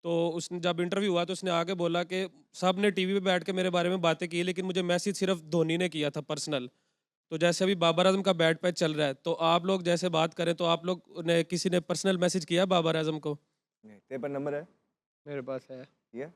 तो उसने जब इंटरव्यू हुआ तो उसने आगे बोला कि सब ने टीवी पे बैठ के मेरे बारे में बातें की, लेकिन मुझे मैसेज सिर्फ धोनी ने किया था पर्सनल। तो जैसे अभी बाबर आजम का बैट पैच चल रहा है, तो आप लोग जैसे बात करें तो आप लोग ने किसी ने पर्सनल मैसेज किया बाबर आजम को? तेरे पर नंबर है? मेरे पास है। ये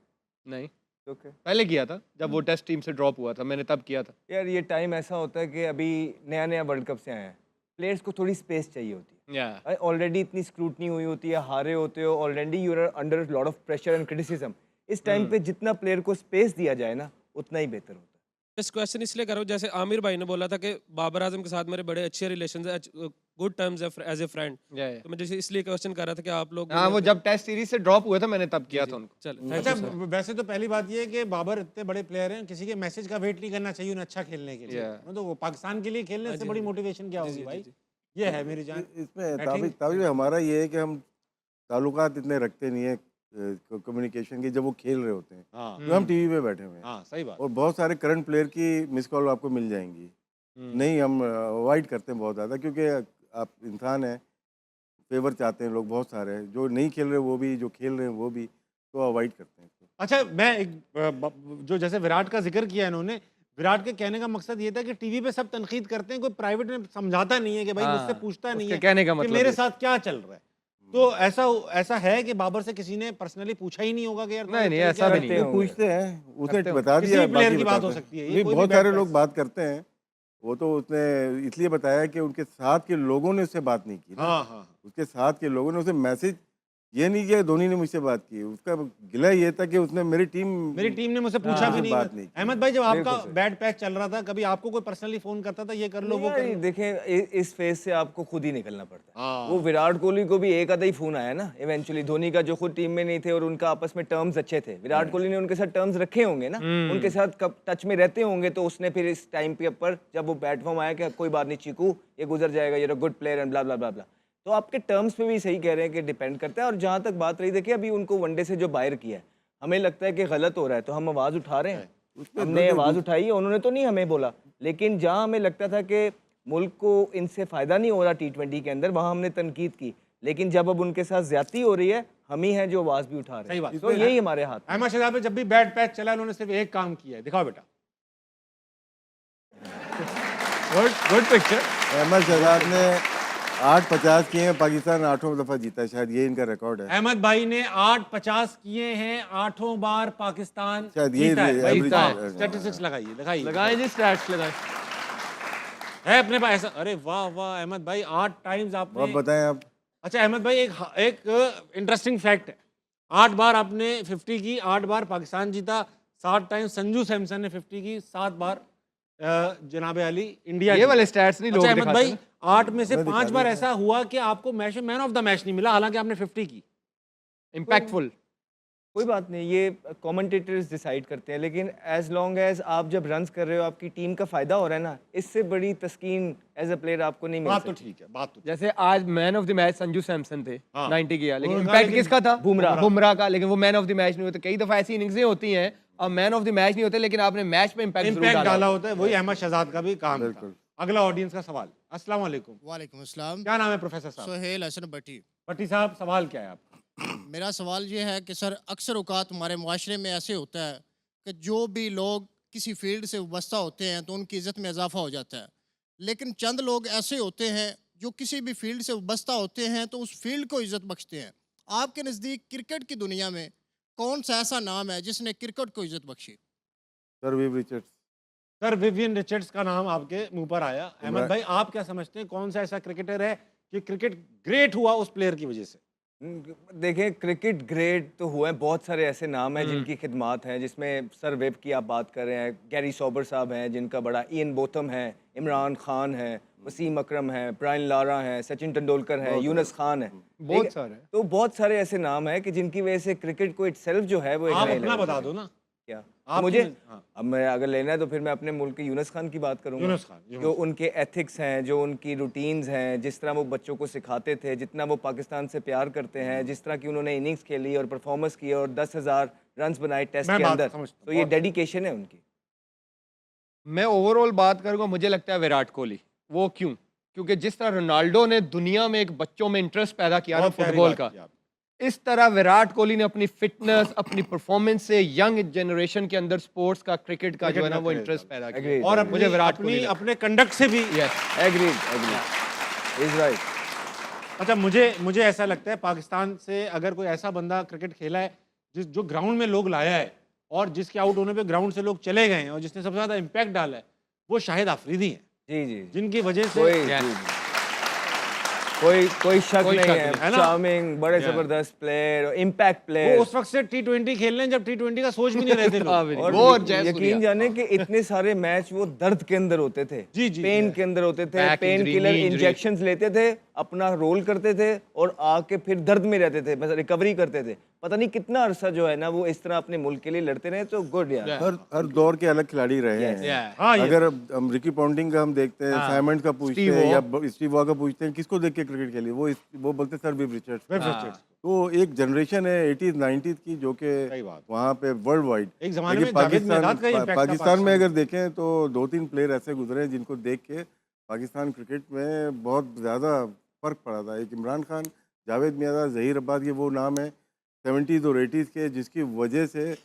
नहीं, ओके पहले किया था जब वो टेस्ट टीम से ड्रॉप हुआ था, मैंने तब किया था। यार, ये टाइम ऐसा होता है कि अभी नया नया वर्ल्ड कप से आया है, प्लेयर्स को थोड़ी स्पेस चाहिए होती है। ऑलरेडी इतनी स्क्रूटनी हुई होती है, हारे होते हो, already you are under lot of pressure and criticism. इस टाइम पे जितना प्लेयर को स्पेस दिया जाए ना, उतना ही बेहतर होता है। इस क्वेश्चन इसलिए करो, जैसे आमिर भाई ने बोला था कि बाबर आजम के साथ मेरे बड़े अच्छे रिलेशन है, good terms as a friend. तो मैं जैसे इसलिए क्वेश्चन कर रहा था कि आप लोग हाँ, वो जब टेस्ट सीरीज से ड्रॉप हुए थे मैंने तब किया था उनको। चल अच्छा, वैसे तो पहली बात ये है कि बाबर इतने बड़े प्लेयर हैं, किसी के मैसेज का वेट नहीं करना चाहिए उन्हें अच्छा खेलने के लिए। तो वो पाकिस्तान के लिए खेलने से बड़ी मोटिवेशन क्या होगी भाई? ये है मेरी जान। इसमें ताबिश हमारा ये है कि हम ताल्लुकात इतने रखते नहीं है कम्युनिकेशन के, जब वो खेल रहे होते हैं हाँ तो हम टीवी पे बैठे हुए हैं। हाँ, सही बात। और बहुत सारे करंट प्लेयर की मिस कॉल आपको मिल जाएंगी। नहीं, हम अवॉइड करते हैं बहुत ज़्यादा, क्योंकि आप इंसान हैं, फेवर चाहते हैं लोग बहुत सारे हैं, जो नहीं खेल रहे वो भी, जो खेल रहे हैं वो भी, तो अवॉइड करते हैं। अच्छा, मैं जो जैसे विराट का जिक्र किया इन्होंने, विराट के कहने का मकसद ये था कि टीवी पे सब तनकीद करते हैं, कोई प्राइवेट में समझाता नहीं है कि भाई मुझसे पूछता नहीं है कहने का कि मतलब मेरे ये। साथ क्या चल रहा है। तो ऐसा है कि बाबर से किसी ने पर्सनली पूछा ही नहीं होगा कि यार नहीं, नहीं, क्या ऐसा भी करते नहीं हो? वो पूछते हैं, उसने करते हो। बता किसी दिया, भी player बाकी की बात हो बताते हैं। सकती है, ये नहीं, कोई भी बहुत bad सारे practice लोग बात करते हैं, वो तो उसने इसलिए बताया कि उनके साथ के लोगों ने उससे बात नहीं की ना। हाँ हाँ। उसके साथ के लोगों ने उसे मैसेज ये नहीं किया धोनी ने मुझसे बात की, उसका गिला ये था कि उसने मेरी टीम ने मुझसे पूछा भी बात नहीं। नहीं की। अहमद भाई, जब आपका बिल्कुल सही। बैड पैच चल रहा था, कभी आपको कोई पर्सनली फोन करता था ये कर लो वो कर नहीं, लो? देखें, इस फेज से आपको खुद ही निकलना पड़ता है। हाँ। वो विराट कोहली को भी एक आधा ही फोन आया ना इवेंचुअली, धोनी का जो खुद टीम में नहीं थे और उनका आपस में टर्म्स अच्छे थे, विराट कोहली ने उनके साथ टर्म्स रखे होंगे ना, उनके साथ कब टच में रहते होंगे, तो उसने फिर इस टाइम पे ऊपर जब वो प्लेटफॉर्म आया कि कोई बात नहीं चीकू, ये गुजर जाएगा, ये गुड प्लेयर एंड ब्ला ब्ला ब्ला ब्ला, तो आपके टर्म्स पे भी सही कह रहे हैं कि डिपेंड करता है। और जहाँ तक बात रही, देखिए अभी उनको वनडे से जो बाहर किया है, हमें लगता है कि गलत हो रहा है तो हम आवाज़ उठा रहे हैं, हमने आवाज़ उठाई है, उन्होंने तो नहीं हमें बोला, लेकिन जहाँ हमें लगता था कि मुल्क को इनसे फ़ायदा नहीं हो रहा T20 के अंदर, वहाँ हमने तनकीद की। लेकिन जब अब उनके साथ ज्यादती हो रही है, हम ही हैं जो आवाज़ भी उठा रहे सही बात। हैं, तो यही हमारे हाथ में। अहमद शहजाद पे जब भी बैड पैच चला, उन्होंने सिर्फ एक काम किया है, दिखाओ बेटा। Good picture. अहमद शहजाद ने 8-50 किए हैं, पाकिस्तान 8 दफा जीता है, शायद ये इनका रिकॉर्ड है। अहमद भाई ने 8-50 किए हैं, 8 बार पाकिस्तान शायद ये जीता है। भाई, average है। स्टैटिस्टिक्स लगाइए लगाइए लगाएं जी स्टैट्स लगाएं। है अपने पास ऐसा। अरे वाह वाह अहमद भाई, 8 टाइम्स अब आपने। बताएं आप। अच्छा अहमद भाई, एक इंटरेस्टिंग फैक्ट है, 8 बार आपने 50 की, 8 बार पाकिस्तान जीता, 7 टाइम संजू सैमसन ने 50 की, 7 बार जनाब अली इंडिया ये जीता। वाले स्टैट्स नहीं लोग अच्छा अहमद दिखाते भाई, ना। 8 में से मैं 5 दिखा बार दूंगा। ऐसा हुआ कि आपको मैच में मैन ऑफ द मैच नहीं मिला, हालांकि आपने 50 की। इम्पैक्टफुल। कोई बात नहीं, ये कमेंटेटर्स डिसाइड करते हैं, लेकिन एज लॉन्ग एज आप जब रन्स कर रहे हो, आपकी टीम का फायदा हो रहा है ना, इससे बड़ी तस्कीन एज अ प्लेयर आपको नहीं मिल बात तो सकती। ठीक है, बात तो जैसे आज man of the match Sanju Samson थे, हाँ। 90 किया, लेकिन उनका इम्पैक्ट लेकिन किसका था? बुमराह का, लेकिन वो मैन ऑफ द मैच नहीं होते। कई दफा ऐसी इनिंग्सें होती हैं, अब मैन ऑफ द मैच नहीं होते, लेकिन आपने मैच में इम्पैक्ट इम्पैक्ट डाला होता है। वही अहमद शहजाद का भी काम था। बिल्कुल। अगला ऑडियंस का सवाल। अस्सलाम वालेकुम, वालेकुम अस्सलाम। क्या नाम है प्रोफेसर साहब? सोहेल हसन भट्टी। भट्टी साहब, सवाल क्या है आपका? मेरा सवाल ये है कि सर, अक्सर औकात हमारे माशरे में ऐसे होता है कि जो भी लोग किसी फील्ड से वाबस्ता होते हैं तो उनकी इज़्ज़त में इजाफा हो जाता है, लेकिन चंद लोग ऐसे होते हैं जो किसी भी फील्ड से वाबस्ता होते हैं तो उस फील्ड को इज़्ज़त बख्शते हैं। आपके नज़दीक क्रिकेट की दुनिया में कौन सा ऐसा नाम है जिसने क्रिकेट को इज़्ज़त बख्शी? Sir Viv Richards. Sir Vivian Richards का नाम आपके मुंह पर आया। अहमद भाई, आप क्या समझते हैं, कौन सा ऐसा क्रिकेटर है कि क्रिकेट ग्रेट हुआ उस प्लेयर की वजह से? देखें, क्रिकेट ग्रेट तो हुए हैं, बहुत सारे ऐसे नाम हैं जिनकी खिदमात हैं, जिसमें सर वेब की आप बात कर रहे हैं, गैरी सॉबर साहब हैं जिनका बड़ा, इयन बोथम है, इमरान खान है, वसीम अकरम है, ब्रायन लारा है, सचिन तेंदुलकर है, यूनुस खान है, बहुत सारे। तो बहुत सारे ऐसे नाम हैं कि जिनकी वजह से क्रिकेट को इटसेल्फ जो है वो एक आप नए अपना लेवल बता पे दो ना। क्या आप मुझे हाँ। अब मैं अगर लेना है तो फिर मैं अपने मुल्क के यूनुस खान की बात करूंगा। यूनुस खान, जो उनके एथिक्स हैं, जो उनकी रूटीन्स हैं, जिस तरह वो बच्चों को सिखाते थे, जितना वो पाकिस्तान से प्यार करते हैं, जिस तरह की उन्होंने इनिंग्स खेली और परफॉर्मेंस की और 10,000 रन्स बनाए टेस्ट मैं के बात अंदर, समझता हूं, तो ये बहुत- डेडिकेशन है उनकी। मैं ओवरऑल बात करूंगा, मुझे लगता है विराट कोहली। वो क्यों? क्योंकि जिस तरह रोनाल्डो ने दुनिया में एक बच्चों में इंटरेस्ट पैदा किया ना बहुत प्यारी फुटबॉल बात का, की आपने। इस तरह विराट कोहली ने अपनी फिटनेस, अपनी परफॉर्मेंस से यंग जनरेशन के अंदर स्पोर्ट्स का, क्रिकेट का जो है ना वो इंटरेस्ट पैदा किया। Agreed. और मुझे विराट अपनी कोहली अपने कंडक्ट से भी। Agreed is right. अच्छा, मुझे ऐसा लगता है पाकिस्तान से अगर कोई ऐसा बंदा क्रिकेट खेला है जो ग्राउंड में लोग लाया है और जिसके आउट होने पे ग्राउंड से लोग चले गए हैं और जिसने सबसे ज्यादा इम्पैक्ट डाला है, वो शाहिद आफरीदी हैं, जी जी, जिनकी वजह से कोई कोई शक कोई नहीं शक है, नहीं, है ना? चार्मिंग, बड़े जबरदस्त प्लेयर, इम्पैक्ट वो प्लेयर। उस वक्त से T20 खेल रहे हैं जब T20 का सोच भी नहीं रहे थे लोग। और वो और जयसूर्या। यकीन जाने कि इतने सारे मैच वो दर्द के अंदर होते थे, जी, जी, पेन के अंदर होते थे, Back pain injury, killer knee injury। Injections लेते थे, अपना रोल करते थे और आके फिर दर्द में रहते थे, मतलब रिकवरी करते थे। पता नहीं कितना अरसा जो है ना वो इस तरह अपने मुल्क के लिए लड़ते रहे, तो गुड यार। हर दौर के अलग खिलाड़ी रहे हैं। हाँ, ये अगर हम रिकी पॉन्टिंग का हम देखते हैं, साइमंड का पूछते स्टीव हैं वॉ। या स्टीव वॉ का पूछते हैं, किसको देख के क्रिकेट खेली, वो बोलते हैं sir Viv Richards. Web Richards. तो एक जनरेशन है 80s 90s की जो कि सही बात। वहाँ पे वर्ल्ड वाइड, एक ज़माने में जावेद मेहदाद का ही impact था पाकिस्तान में पाकिस्तान अगर देखें तो 2-3 प्लेयर ऐसे गुजरे हैं जिनको देख के पाकिस्तान क्रिकेट में बहुत ज़्यादा फर्क पड़ा था। एक इमरान खान, जावेद मियाँदाद, ज़हीर अब्बास, ये वो नाम है 70s और 80s के जिसकी वजह से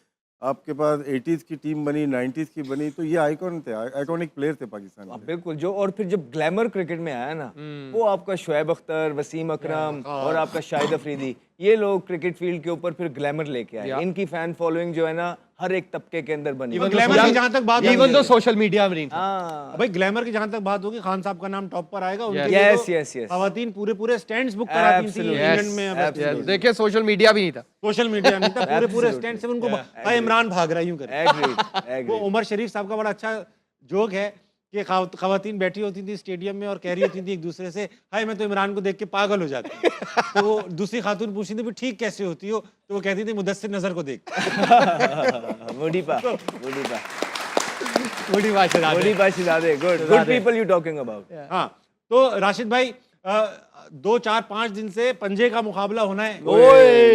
आपके पास 80s की टीम बनी, 90s की बनी, तो ये आइकॉन थे, आइकॉनिक प्लेयर थे पाकिस्तान के। बिल्कुल, जो और फिर जब ग्लैमर क्रिकेट में आया ना, वो आपका शुएब अख्तर, वसीम अकरम और आपका शाहिद अफरीदी, ये लोग क्रिकेट फील्ड के ऊपर फिर ग्लैमर लेके आए। इनकी फैन फॉलोइंग जो है ना हर एक तबके के अंदर बनी। Even ग्लैमर की जहाँ तक बात होगी- इवन तो सोशल मीडिया में नहीं था। हाँ, भाई ग्लैमर की जहाँ तक बात होगी, खान साहब का नाम टॉप पर आएगा। उनके Yes. लिए Yes, तो yes, yes. खवातीन पूरे स्टैंड्स बुक कराती थी Absolutely. इंग्लैंड में। Absolutely. देखिए सोशल मीडिया भी नहीं था। सोशल मीडिया नहीं था, पूरे Absolutely. स्टैंड से उनको भाई इमरान भाग रहा है, यूं कर। agreed, वो agreed. उमर शरीफ साहब का बड़ा अच्छा जोक है कि खवातीन बैठी होती थी स्टेडियम में और कह रही होती थी एक दूसरे से, हाय मैं तो इमरान को देख के पागल हो जाती हूँ। तो वो दूसरी खातून पूछती थी, ठीक कैसे होती हो? तो वो कहती थी, मुदस्सिर नजर को देख। मुडीपा शिदादे, good people you talking about. हाँ, तो राशिद भाई 2-4-5 दिन से पंजे का मुकाबला होना है।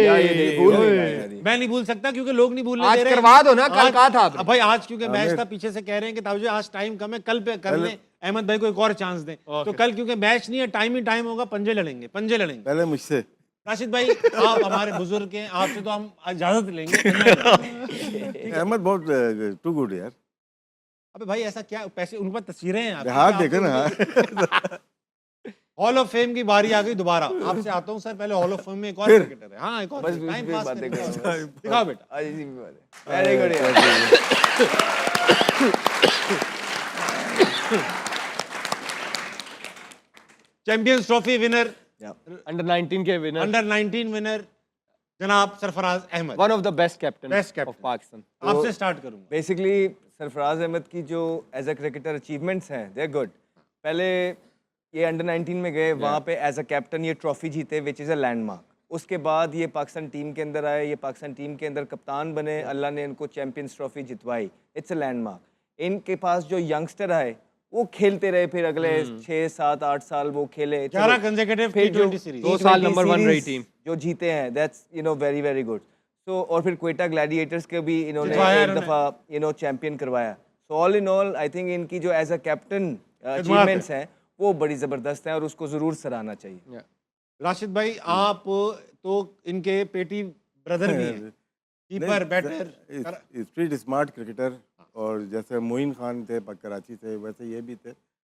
यार ये नहीं भूल नहीं पाए यार ये। मैं नहीं भूल सकता क्योंकि लोग नहीं भूलने आज दे रहे हैं। करवा दो ना, कल आज- कहा था आपने। भाई आज क्योंकि मैच था, पीछे से कह रहे हैं कि ताऊजी आज टाइम कम है, कल पे कर लें, अहमद भाई को एक और चांस दें। तो कल क्योंकि मैच नहीं है, टाइम ही टाइम होगा, पंजे लड़ेंगे। पहले मुझसे राशिद भाई, आप हमारे बुजुर्ग हैं, आपसे तो हम इजाजत लेंगे। पंजे लड़ेंगे। अहमद बहुत टू गुड यार। अबे भाई ऐसा क्या, पैसे उनके पास तस्वीरें हैं आपकी, हाथ आप देखो तो ना। हॉल ऑफ फेम की बारी आ गई दोबारा। आपसे आता हूं सर, पहले हॉल ऑफ फेम में एक और क्रिकेटर है। हाँ, एक और बस टाइम उस पे पास बातें करने करो। का। दिखाओ बेटा। आज इसी पे बात है। वेरी गुड यार। चैंपियंस ट्रॉफी विनर, अंडर 19 के विनर, अंडर 19 विनर जनाब Sarfaraz Ahmed, one of the best captain best captain of Pakistan. आपसे स्टार्ट करूंगा। बेसिकली सरफराज अहमद की जो एज अ क्रिकेटर अचीवमेंट्स हैं दे आर गुड। पहले ये अंडर 19 में गए, वहाँ पे एज अ कैप्टन ये ट्रॉफी जीते विच इज़ अ लैंडमार्क। उसके बाद ये पाकिस्तान टीम के अंदर आए, ये पाकिस्तान टीम के अंदर कप्तान बने, अल्लाह ने इनको चैंपियंस ट्रॉफी जितवाई। It's a landmark. इनके पास जो यंगस्टर आए वो खेलते रहे, फिर अगले 6, 7, 8 साल वो खेले। 11 कंसेक्यूटिव फिर जो T20 सीरीज, 2 साल नंबर 1 रही सीरीज टीम। जो जीते हैं, दैट्स वेरी वेरी गुड। सो और फिर क्वेटा ग्लैडिएटर्स के भी इन्होंने जितवाया एक इन्होंने। दफ़ा चैंपियन करवाया। So all in all I think इनकी जो एज अ कैप्टन है। अचीवमेंट्स हैं वो बड़ी ज़बरदस्त हैं और उसको ज़रूर सराहना चाहिए। राशिद भाई, आप तो इनके पेटी ब्रदर भी हैं, keeper, batter. Street smart cricketer, और जैसे मोइन खान थे कराची से, वैसे ये भी थे।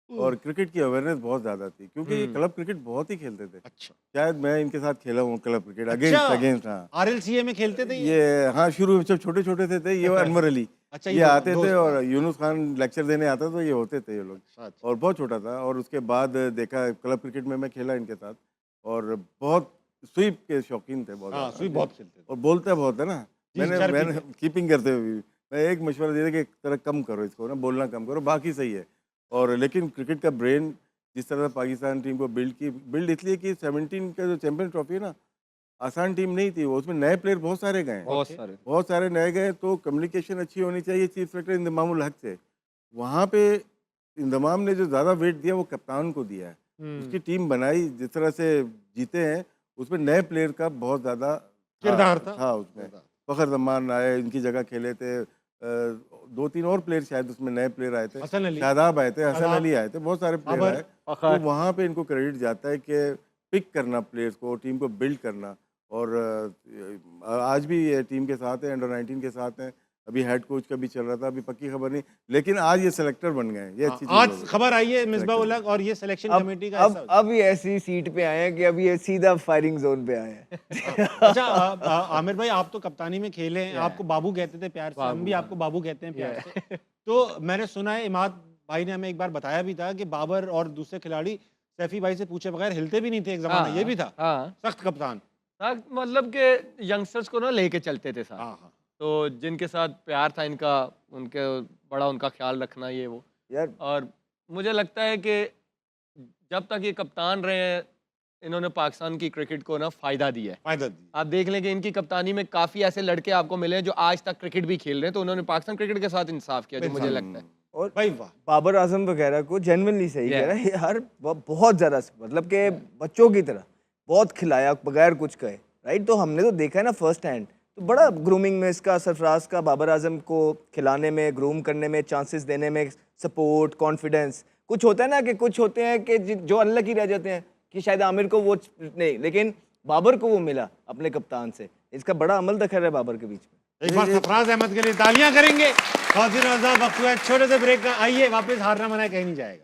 और क्रिकेट की अवेयरनेस बहुत ज़्यादा थी, क्योंकि ये क्लब क्रिकेट बहुत ही खेलते थे। अच्छा, शायद मैं इनके साथ खेला हूँ क्लब क्रिकेट, अच्छा। अगेंस्ट हाँ। RLCA में खेलते थे ये? ये हाँ, शुरू में जब छोटे छोटे थे ये और अनवर अली अच्छा, ये ये आते दोस्त थे, हैं। और यूनुस खान लेक्चर देने आता तो ये होते थे ये लोग। अच्छा। और बहुत छोटा था, और उसके बाद देखा क्लब क्रिकेट में मैं खेला इनके साथ, और बहुत स्वीप के शौकीन थे बहुत हाँ, ज़्यादा। स्वीप बहुत खेलते थे। और बोलते बहुत है ना। जी, मैंने चरपी मैंने कीपिंग करते हुए भी मैं एक मशवरा दिया था कि एक तरह कम करो इसको ना, बोलना कम करो, बाकी सही है। और लेकिन क्रिकेट का ब्रेन जिस तरह पाकिस्तान टीम को बिल्ड इसलिए कि 17 का जो चैंपियन ट्रॉफी है ना, आसान टीम नहीं थी वो, उसमें नए प्लेयर बहुत सारे गए, बहुत सारे नए गए। तो कम्युनिकेशन अच्छी होनी चाहिए चीफ सेक्रेटरी इंदमामुल हक से। वहाँ पे इंदमाम ने जो ज़्यादा वेट दिया वो कप्तान को दिया है। उसकी टीम बनाई, जिस तरह से जीते हैं उसमें नए प्लेयर का बहुत ज़्यादा किरदार था। उसमें फ़खर जमान आए, इनकी जगह खेले थे। 2-3 और प्लेयर शायद उसमें नए प्लेयर आए थे, हसन अली। शादाब आए थे, हसन अली आए थे, बहुत सारे प्लेयर बाबर, आए। तो वहाँ पे इनको क्रेडिट जाता है कि पिक करना प्लेयर्स को, टीम को बिल्ड करना। और आज भी ये टीम के साथ हैं, अंडर 19 के साथ हैं। अभी हेड कोच का भी चल रहा था, अभी पक्की खबर नहीं, लेकिन आज ये सेलेक्टर बन गए, ये अच्छी चीज़ आज हो गई। खबर आई है मिसबाह उल हक और ये सिलेक्शन कमेटी का हिस्सा। अब ये ऐसी सीट पे आए हैं कि अब ये सीधा फायरिंग जोन पे आए हैं। अच्छा, आमिर भाई, आप तो कप्तानी में खेले हैं, आपको बाबू कहते थे प्यार से, हम भी आपको बाबू कहते हैं प्यार से। तो मैंने सुना है, इमाद भाई ने हमें एक बार बताया भी था कि बाबर और दूसरे खिलाड़ी सैफी भाई से पूछे बगैर हिलते भी नहीं थे एक जमाना, ये भी था। सख्त कप्तान, मतलब के यंगस्टर्स को ना लेके चलते थे साथ। हाँ। तो जिनके साथ प्यार था इनका, उनके बड़ा उनका ख्याल रखना ये वो यार और मुझे लगता है कि जब तक ये कप्तान रहे हैं इन्होंने पाकिस्तान की क्रिकेट को ना फ़ायदा दिया है। फायदा दी। आप देख लें कि इनकी कप्तानी में काफ़ी ऐसे लड़के आपको मिले हैं जो आज तक क्रिकेट भी खेल रहे हैं, तो उन्होंने पाकिस्तान क्रिकेट के साथ इंसाफ किया, जो मुझे लगता है। और भाई वाह, बाबर आजम वगैरह को जेन्युइनली सही कह रहा है यार, बहुत ज़्यादा, मतलब कि बच्चों की तरह बहुत खिलाया बगैर कुछ कहे, राइट। तो हमने तो देखा है ना फर्स्ट हैंड, तो बड़ा ग्रूमिंग में इसका, सरफराज का बाबर आजम को खिलाने में, ग्रूम करने में, चांसेस देने में, सपोर्ट, कॉन्फिडेंस। कुछ होता है ना कि कुछ होते हैं कि जो अनलकी रह जाते हैं कि शायद आमिर को वो नहीं, लेकिन बाबर को वो मिला अपने कप्तान से। इसका बड़ा अमल दखल है बाबर के बीच में। एक बार सरफराज अहमद के लिए तालियां करेंगे। खातिन आज़ाद, वक्त हुआ है छोटे से ब्रेक का, आइए वापस हारना मना कहीं नहीं जाएगा।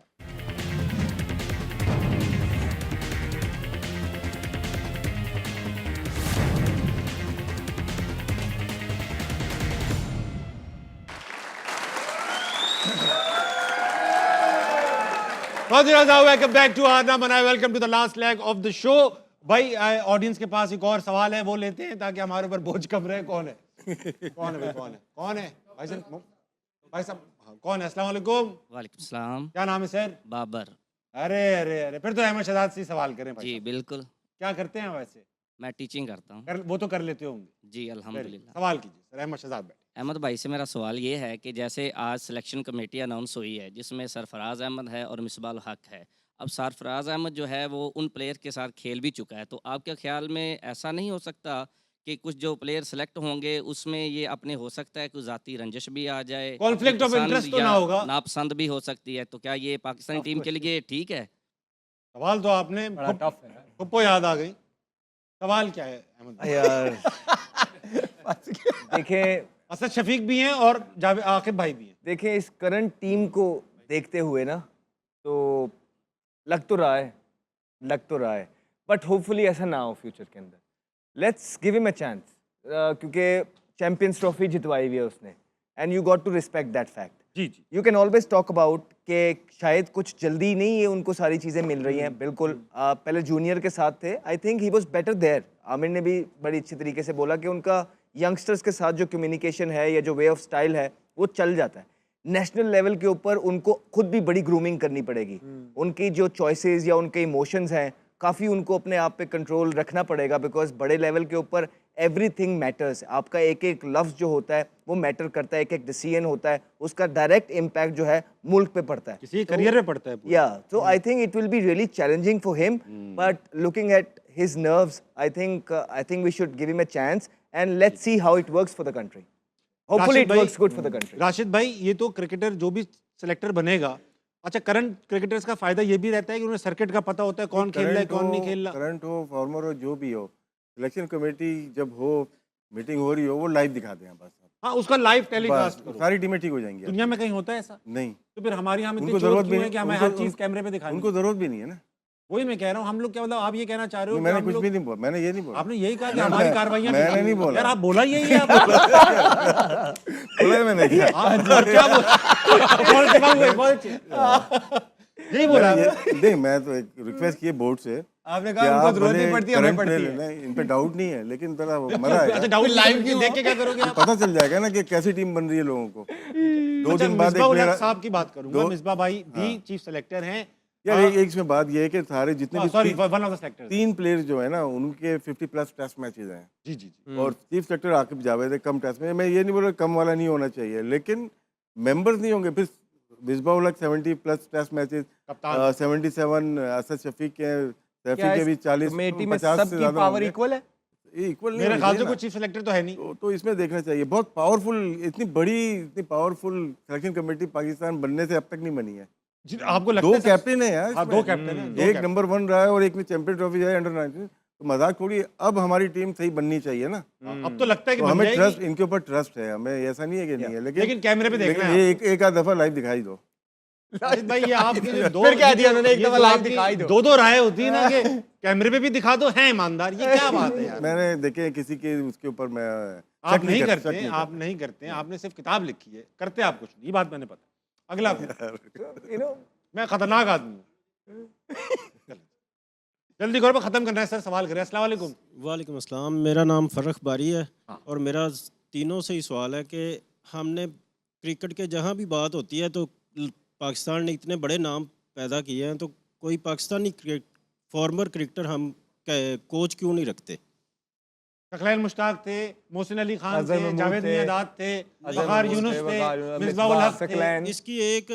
वेलकम बैक टू हारना मनाए, welcome to the last leg of the show. भाई ऑडियंस के पास एक और सवाल है, वो लेते हैं ताकि हमारे ऊपर बोझ कम रहे। कौन है? कौन है भाई, कौन है भाई साहब, हाँ, कौन है? अस्सलाम वालेकुम। वालेकुम सलाम। क्या नाम है सर? बाबर। अरे फिर तो अहमद शहजाद से सवाल करें भाई जी साहब। बिल्कुल, क्या करते हैं वैसे? मैं टीचिंग करता हूँ। वो तो कर लेते होंगे। जी अल्हम्दुलिल्लाह। सवाल कीजिए सर, अहमद शहजाद बैठे। अहमद भाई से मेरा सवाल ये है कि जैसे आज सिलेक्शन कमेटी अनाउंस हुई है जिसमें सरफराज अहमद है और मिसबाह हक है। अब सरफराज अहमद जो है वो उन प्लेयर के साथ खेल भी चुका है, तो आपके ख्याल में ऐसा नहीं हो सकता कि कुछ जो प्लेयर सेलेक्ट होंगे उसमें ये अपने हो सकता है कि ज़ाती रंजिश भी आ जाए, कॉन्फ्लिक्ट ऑफ पसंद इंटरेस्ट तो या ना होगा? नापसंद भी हो सकती है, तो क्या ये पाकिस्तानी टीम के लिए ठीक है? सवाल तो आपने बड़ा टफ है। पप्पो याद आ गई। सवाल क्या है अहमद भाई? यार देखें, असद शफीक भी हैं और जावेद आकिब भाई भी हैं। देखें इस करंट टीम को देखते हुए ना, तो लग तो रहा है लग तो रहा है, बट होपफुली ऐसा ना हो फ्यूचर के अंदर। Let's give him a chance, क्योंकि चैंपियंस ट्रॉफी जितवाई हुई है उसने, and you got to respect that fact. जी जी you can always talk about कि शायद कुछ जल्दी नहीं है, उनको सारी चीज़ें मिल रही हैं, बिल्कुल। पहले जूनियर के साथ थे, I think he was better there. Aamir ने भी बड़ी अच्छी तरीके से बोला कि उनका यंगस्टर्स के साथ जो कम्युनिकेशन है या जो वे ऑफ स्टाइल है वो चल जाता है। नेशनल लेवल के ऊपर उनको खुद भी बड़ी ग्रूमिंग करनी पड़ेगी, उनकी जो चॉइसेस या उनके इमोशंस हैं काफ़ी उनको अपने आप पे कंट्रोल रखना पड़ेगा, बिकॉज बड़े लेवल के ऊपर एवरीथिंग मैटर्स। आपका एक एक लफ्ज़ जो होता है वो मैटर करता है, एक एक डिसीजन होता है, उसका डायरेक्ट इम्पैक्ट जो है मुल्क पे पड़ता है, किसी करियर में पड़ता है पूरा। या तो I think it will be really challenging for him, but looking at his nerves I think we should give him a chance and let's see how it works for the country. Hopefully Rashid it भाई- works good for the country. Rashid भाई, ये तो क्रिकेटर जो भी सिलेक्टर बनेगा, अच्छा करंट क्रिकेटर्स का फायदा ये भी रहता है कि उन्हें सर्किट का पता होता है कौन खेल रहा है कौन नहीं खेल रहा। करंट हो, फॉर्मर हो, जो भी हो, सिलेक्शन कमेटी जब हो, मीटिंग हो रही हो, वो लाइव दिखाते हैं बस। हाँ, उसका लाइव टेलीकास्ट बस करो। सारी टीमें ठीक हो जाएंगी। दुनिया में कहीं होता है ऐसा? नहीं, तो फिर हमारे यहाँ में उनको इतने जरूरत चोर भी क्यों है कि हमें उनको- हर चीज कैमरे पे दिखानी? उनको जरूरत भी नहीं है ना। वही मैं कह रहा हूँ, हम लोग क्या मतलब आप ये कहना चाह रहे हो कि मैंने हम कुछ लोग- भी नहीं बोला, मैंने ये नहीं बोला। आपने यही कहा कि हमारी कार्रवाइयाँ मैंने नहीं बोला। यार आप बोला यही है आप बोला है मैंने क्या? और क्या बहुत दिमाग हुए, बहुत अच्छे। यही बोला नहीं, मैं तो एक रिक्वेस्ट की है बोर्ड से। आपने कि कहा उनको आप जरूरत भले नहीं पड़ती, हमें current पड़ती player है। लेना, इन पे डाउट नहीं है, लेकिन जरा मजा है। अच्छा डाउट लाइव की देख के क्या करोगे आप? पता चल जाएगा ना कि कैसी टीम बन रही है लोगों को। 2 अच्छा, दिन बाद मिसबाह उल हक player- साहब की बात करूंगा। दो- मिसबाह भाई भी चीफ सेलेक्टर हैं। यार एक इसमें बात ये है कि सारे जितने भी sorry, one of the selectors. 3 players जो है ना, उनके 50+ टेस्ट मैचेस हैं। जी जी जी। और चीफ सेलेक्टर आकिब जावेद है कम टेस्ट में। मैं ये नहीं बोल रहा कम वाला नहीं होना चाहिए, लेकिन मेंबर्स नहीं होंगे। फिर मिसबाह उल हक 70+ टेस्ट मैचेस, कप्तान 77 असद शफीक के, सैफी क्या के भी 40 कमेटी में 50 से सबकी ज्यादा पावर होंगे। इक्वल है? इक्वल नहीं मेरे होनी ख्याल से चाहिए कोई ना। चीफ सेलेक्टर तो है नहीं। तो इसमें देखना चाहिए। बहुत पावरफुल, इतनी बड़ी, इतनी पावरफुल सिलेक्शन कमेटी पाकिस्तान बनने से अब तक नहीं बनी है। जी, आपको लगता 2 है कैप्टन है यार हाँ, इसमें। 2 कैप्टन हैं, 2 एक कैप्टन। नंबर 1 रहा है और एक ने चैंपियन ट्रॉफी है अंडर 19। तो मजाक थोड़ी है। अब हमारी टीम सही बननी चाहिए ना। अब तो लगता है कि तो बन हमें जाएगी। ट्रस्ट, इनके ऊपर ट्रस्ट है हमें, ऐसा नहीं है कि नहीं है। लेकिन कैमरे पे देखना लेकिन है ये एक आध दफा लाइव दिखाई दो। राशिद भाई, ये आपकी जो दो फिर कह ये दिया जो- उन्होंने, एक ये दफा जो लाइव आपकी दिखाई दो। 2-2 राय होती है ना कि कैमरे पे भी दिखा दो, है ईमानदार, ये क्या बात है यार? मैंने देखे किसी के उसके ऊपर मैं आप शक नहीं कर- करते, शक नहीं आप नहीं करते, आपने सिर्फ किताब लिखी है, करते आप कुछ नहीं, ये बात मैंने पता। अगला यू नो मैं खतरनाक आदमी हूँ। जल्दी करो, खत्म करना है सर, सवाल करें। अस्सलाम वालेकुम। वालेकुम अस्सलाम, मेरा नाम फ़र्रख बारी है। हाँ। और मेरा तीनों से ही सवाल है कि हमने क्रिकेट के जहाँ भी बात होती है तो पाकिस्तान ने इतने बड़े नाम पैदा किए हैं, तो कोई पाकिस्तानी फॉर्मर क्रिकेटर हम कोच क्यों नहीं रखते? शक्लैन मुश्ताक थे, मोहसिन अली खान अजहर थे, महमूद जावेद थे, मियादाद थे, अजहर वकार महमूद यूनुस थे, थे, वकार यूनुस, मिसबाह उल हक थे। सकलैन। इसकी एक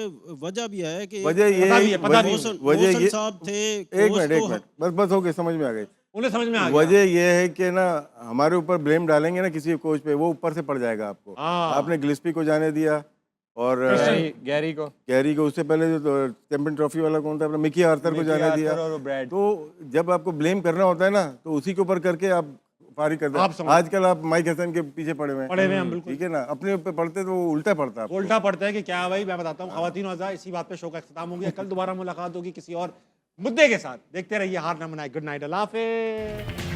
वजह भी है कि वजह ये पता भी है, पता भी है। मोहसिन वजह मोहसिन ये साहब थे एक कोच मिनट तो बस हो गई, समझ में आ गई। उन्हें समझ में आ गया। वजह ये है कि ना हमारे ऊपर ब्लेम डालेंगे ना किसी कोच पे, वो ऊपर से पड़ जाएगा आपको। हाँ। आपने गिलिस्पी को जाने दिया और गैरी को, कैरी को, उससे पहले जो चैंपियन ट्रॉफी वाला कौन था अपना मिकी आर्थर को मिकी जाने आर्थर दिया। और ब्रैड। तो जब आपको ब्लेम करना होता है ना तो उसी के ऊपर करके आप फारिग करते आप हैं। समझ- आजकल आप माइक हसन के पीछे पड़े हुए पड़े हुए हैं हम, बिल्कुल। ठीक है ना, अपने ऊपर पड़ते तो वो उल्टा पड़ता है आपको। उल्टा पड़ता है कि क्या भाई, मैं बताता हूँ खवातीन और हज़रात, इसी बात पे शो का इख्तिताम हो गया। कल दोबारा मुलाकात होगी किसी और मुद्दे के साथ। देखते रहिए हार ना मनाए। गुड नाइट, अल्लाह हाफिज़।